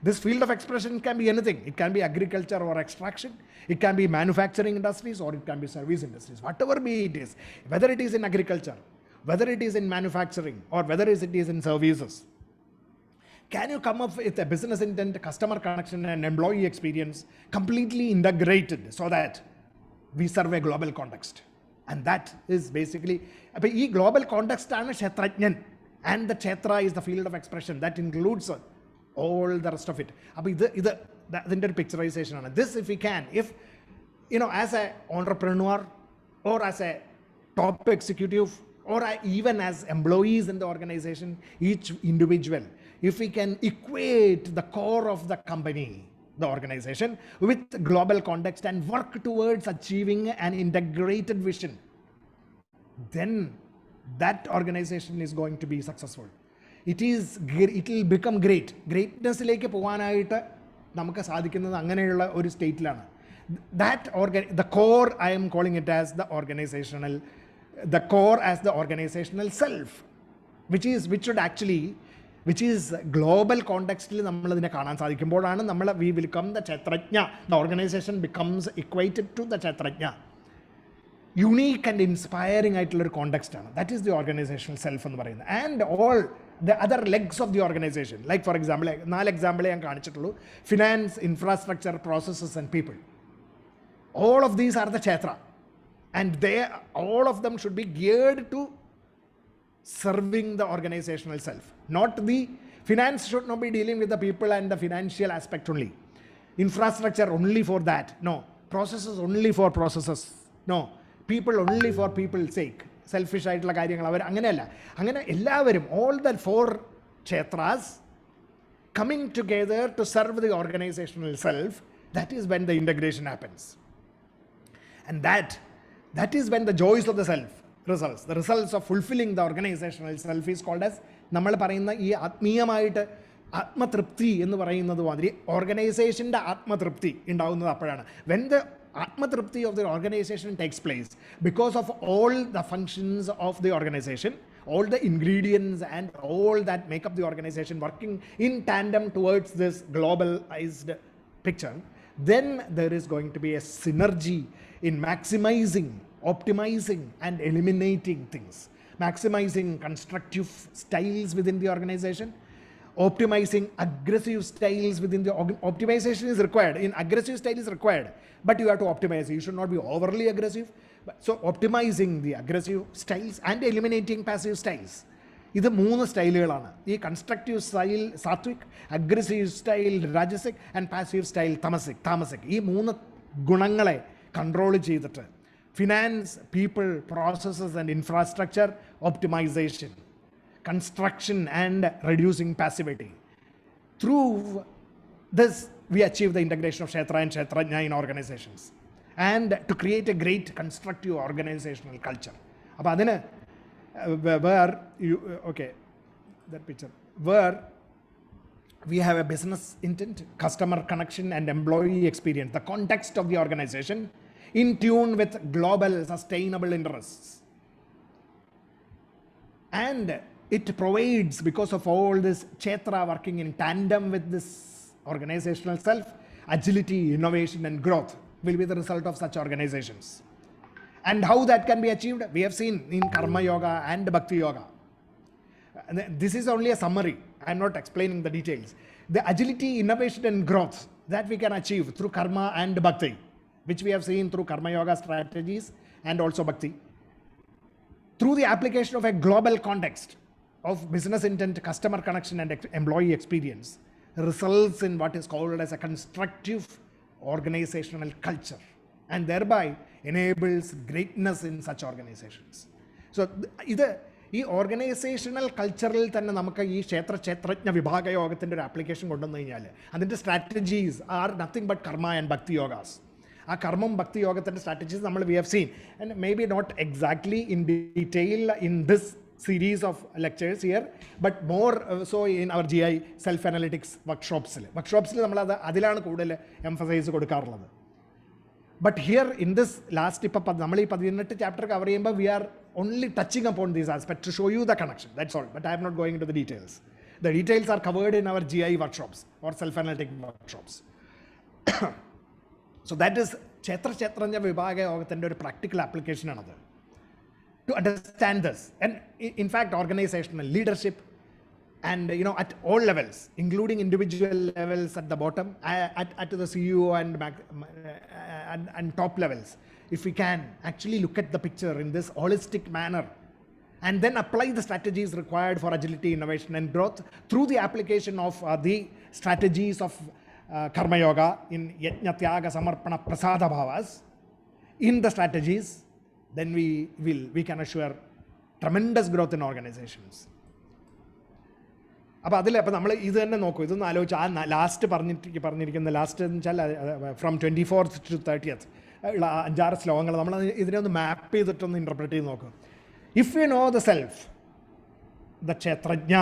This field of expression can be anything. It can be agriculture or extraction. It can be manufacturing industries, or it can be service industries. Whatever be it is, whether it is in agriculture, whether it is in manufacturing, or whether it is in services. Can you come up with a business intent, customer connection, and employee experience completely integrated so that we serve a global context? And that is basically, this global context is Kshetrajnan, and the Kshetra is the field of expression that includes all the rest of it. The picturization. This, if we can, as an entrepreneur or as a top executive or even as employees in the organization, each individual, if we can equate the core of the company, the organization, with global context and work towards achieving an integrated vision, then that organization is going to be successful. It will become great. Greatness-ലേക്ക് പോകാനായിട്ട് നമുക്ക് സാധിക്കുന്നത് അങ്ങനെയുള്ള ഒരു സ്റ്റേറ്റിലാണ്. The core, I am calling it as the core as the organizational self, which is global contextil നമ്മളതിനെ കാണാൻ സാധിക്കുമ്പോഴാണ് we will become the Kshetrajna. The organization becomes equated to the Kshetrajna. Unique and inspiring ആയിട്ടുള്ളൊരു context. That is the organizational self എന്ന് പറയുന്നത്. And all the other legs of the organization, like for example, 4 example ഞാൻ കാണിച്ചിട്ടുള്ളൂ: finance, infrastructure, processes, and people. All of these are the Kshetra, and all of them should be geared to serving the organizational self. Not the finance should not be dealing with the people and the financial aspect only. Infrastructure only for that, no. Processes only for processes, no. People only for people's sake. Selfish ആയിട്ടുള്ള കാര്യങ്ങൾ അങ്ങനെയല്ല. അങ്ങനെ എല്ലാവരും, all the 4 Kshetras coming together to serve the organizational self, that is when the integration happens. And that is when the joys of the self, results. The results of fulfilling the organizational self is called as നമ്മൾ പറയുന്ന ഈ ആത്മീയമായിട്ട് ആത്മതൃപ്തി എന്ന് പറയുന്നത് മാതിരി ഓർഗനൈസേഷൻ്റെ ആത്മതൃപ്തി ഉണ്ടാകുന്നത് അപ്പോഴാണ്. When the atmatripti of the organization takes place because of all the functions of the organization, all the ingredients and all that make up the organization working in tandem towards this globalized picture, then there is going to be a synergy in maximizing, optimizing and eliminating things. Maximizing constructive styles within the organization, optimizing aggressive styles within the optimization is required. In aggressive style is required, but you have to optimize. You should not be overly aggressive. So optimizing the aggressive styles and eliminating passive styles. ഇത് 3 സ്റ്റൈലുകളാണ്. ഈ constructive style sattvic, aggressive style rajasic and passive style tamasic. ഈ 3 ഗുണങ്ങളെ control ചെയ്തിട്ട് finance, people, processes and infrastructure optimisation, construction and reducing passivity. Through this, we achieve the integration of Kshetra and Kshetrajna in organizations and to create a great constructive organizational culture. അപ്പോൾ അതിന് where you, okay, that picture, where we have a business intent, customer connection and employee experience, the context of the organization in tune with global sustainable interests. And it provides, because of all this Kshetra working in tandem with this organizational self, agility, innovation and growth will be the result of such organizations. And how that can be achieved, we have seen in Karma Yoga and Bhakti Yoga. This is only a summary. I am not explaining the details. The agility, innovation and growth that we can achieve through Karma and Bhakti, which we have seen through Karma Yoga strategies and also Bhakti, through the application of a global context of business intent, customer connection and employee experience, results in what is called as a constructive organizational culture and thereby enables greatness in such organizations. So ഈ organisational കൾച്ചറിൽ തന്നെ നമുക്ക് ഈ ക്ഷേത്രജ്ഞ വിഭാഗ യോഗത്തിൻ്റെ ഒരു application കൊണ്ടുവന്നു കഴിഞ്ഞാൽ അതിൻ്റെ strategies are nothing but karma and bhakti yogas. ആ കർമ്മം ഭക്തി യോഗത്തിൻ്റെ സ്ട്രാറ്റജീസ് നമ്മൾ we have seen and may be not exactly in detail in this series of lectures here, but more so in our GI self-analytics workshops നമ്മൾ അതിലാണ് കൂടുതൽ emphasise കൊടുക്കാറുള്ളത്. But here in this last നമ്മൾ ഈ 18 chapter cover ചെയ്യുമ്പോൾ we are only touching upon these aspects to show you the connection, that's all, but I am not going into the details. The details are covered in our GI workshops or self-analytic workshops. So that is ക്ഷേത്രജ്ഞ വിഭാഗ യോഗത്തിൻ്റെ ഒരു practical application ആണത്. To understand this, and in fact organizational leadership and at all levels, including individual levels at the bottom, at the CEO and top levels, if we can actually look at the picture in this holistic manner and then apply the strategies required for agility, innovation and growth through the application of the strategies of Karma Yoga in Yajna, Tyaga, Samarpana, Prasada Bhavas, in the strategies, then we can assure tremendous growth in organizations. അപ്പോൾ അപ്പോൾ നമ്മൾ ഇത് തന്നെ നോക്കൂ, ഇതൊന്ന് ആലോചിച്ച് ആ last പറഞ്ഞിരിക്കുന്ന ലാസ്റ്റ് എന്ന് വെച്ചാൽ ഫ്രം 24th to 30th ഉള്ള 5-6 ശ്ലോകങ്ങൾ നമ്മൾ ഇതിനെ ഒന്ന് മാപ്പ് ചെയ്തിട്ടൊന്ന് ഇൻ്റർപ്രറ്റ് ചെയ്ത് നോക്കും. If you know the self, the Kshetrajna,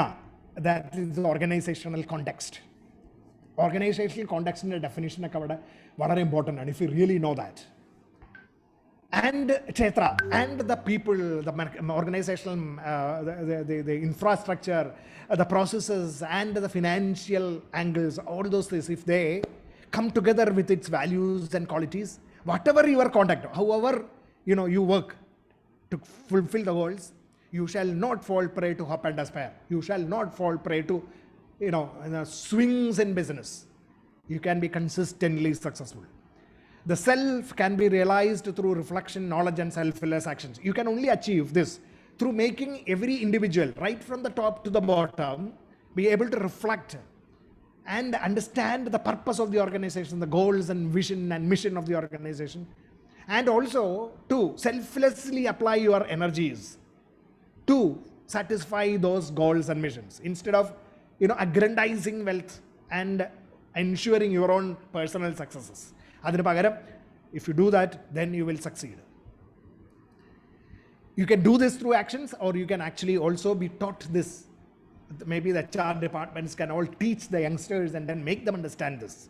that is the organisational context. Organisational കോണ്ടെക്സ്റ്റിൻ്റെ ഡെഫിനിഷനൊക്കെ അവിടെ വളരെ ഇമ്പോർട്ടൻ്റ് ആണ്. If you really know that, and Kshetra and the people, the organizational, the infrastructure, the processes and the financial angles, all those things, if they come together with its values and qualities, whatever your contact, however you work to fulfill the goals, you shall not fall prey to hope and despair. You shall not fall prey to swings in business. You can be consistently successful. The self can be realized through reflection, knowledge and selfless actions. You can only achieve this through making every individual, right from the top to the bottom, be able to reflect and understand the purpose of the organization, the goals and vision and mission of the organization, and also to selflessly apply your energies to satisfy those goals and missions instead of aggrandizing wealth and ensuring your own personal successes. അതിന് പകരം, if you do that, then you will succeed. You can do this through actions, or you can actually also be taught this. Maybe the HR departments can all teach the youngsters and then make them understand this.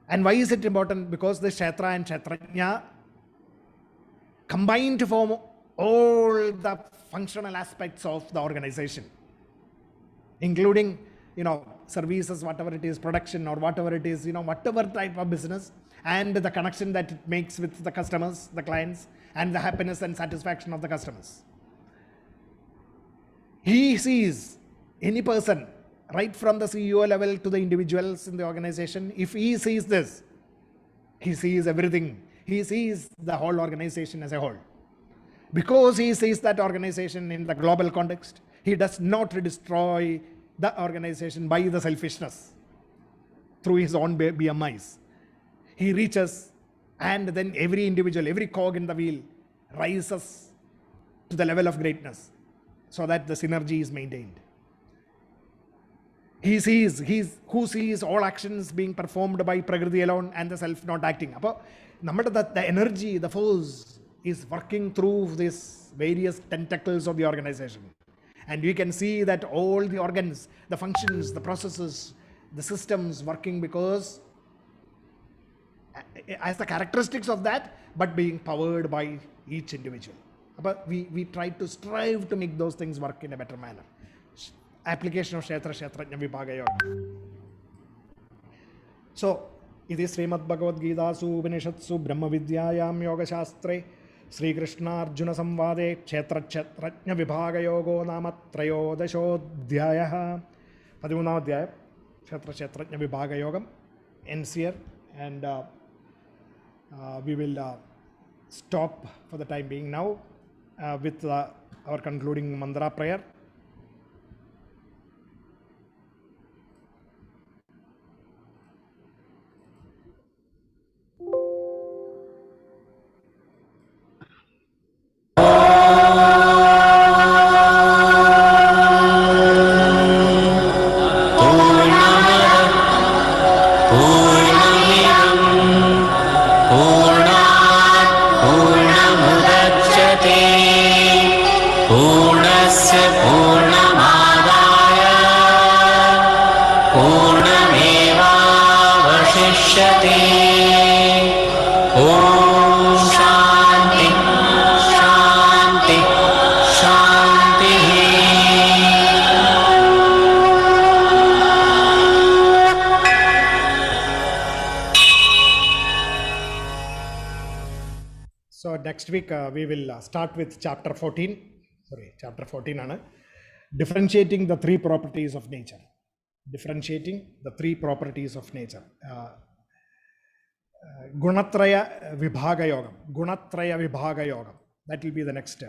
And why is it important? Because the Kshetra and Kshetrajna combine to form all the functional aspects of the organization, including, services, whatever it is, production or whatever it is, whatever type of business, and the connection that it makes with the customers, the clients, and the happiness and satisfaction of the customers. He sees any person, right from the CEO level to the individuals in the organization, if he sees this, he sees everything. He sees the whole organization as a whole. Because he sees that organization in the global context, he does not destroy the organization by the selfishness through his own BMIs. He reaches, and then every individual, every cog in the wheel rises to the level of greatness so that the synergy is maintained. He sees, who sees all actions being performed by Prakriti alone and the self not acting. The energy, the force is working through these various tentacles of the organization. And you can see that all the organs, the functions, the processes, the systems working because as the characteristics of that, but being powered by each individual. But we try to strive to make those things work in a better manner. Application of Kshetra, Kshetrajna, Vibhaga Yoga. So, iti Srimad Bhagavad-Gita su Upanishatsu Brahma Vidyayam Yoga Shastre Sri Krishna Arjuna Samvade Kshetra Kshetrajna Vibhaga Yogo Nama Trayodashodhyayah. 13th Adhyaya, Kshetra Kshetrajna Vibhaga Yogam ends here, and we will stop for the time being now with our concluding mantra prayer. So next week we will start with chapter 14. Chapter 14 on differentiating the three properties of nature. Differentiating the three properties of nature. Gunatraya Vibhaga Yogam. Gunatraya Vibhaga Yogam. That will be the next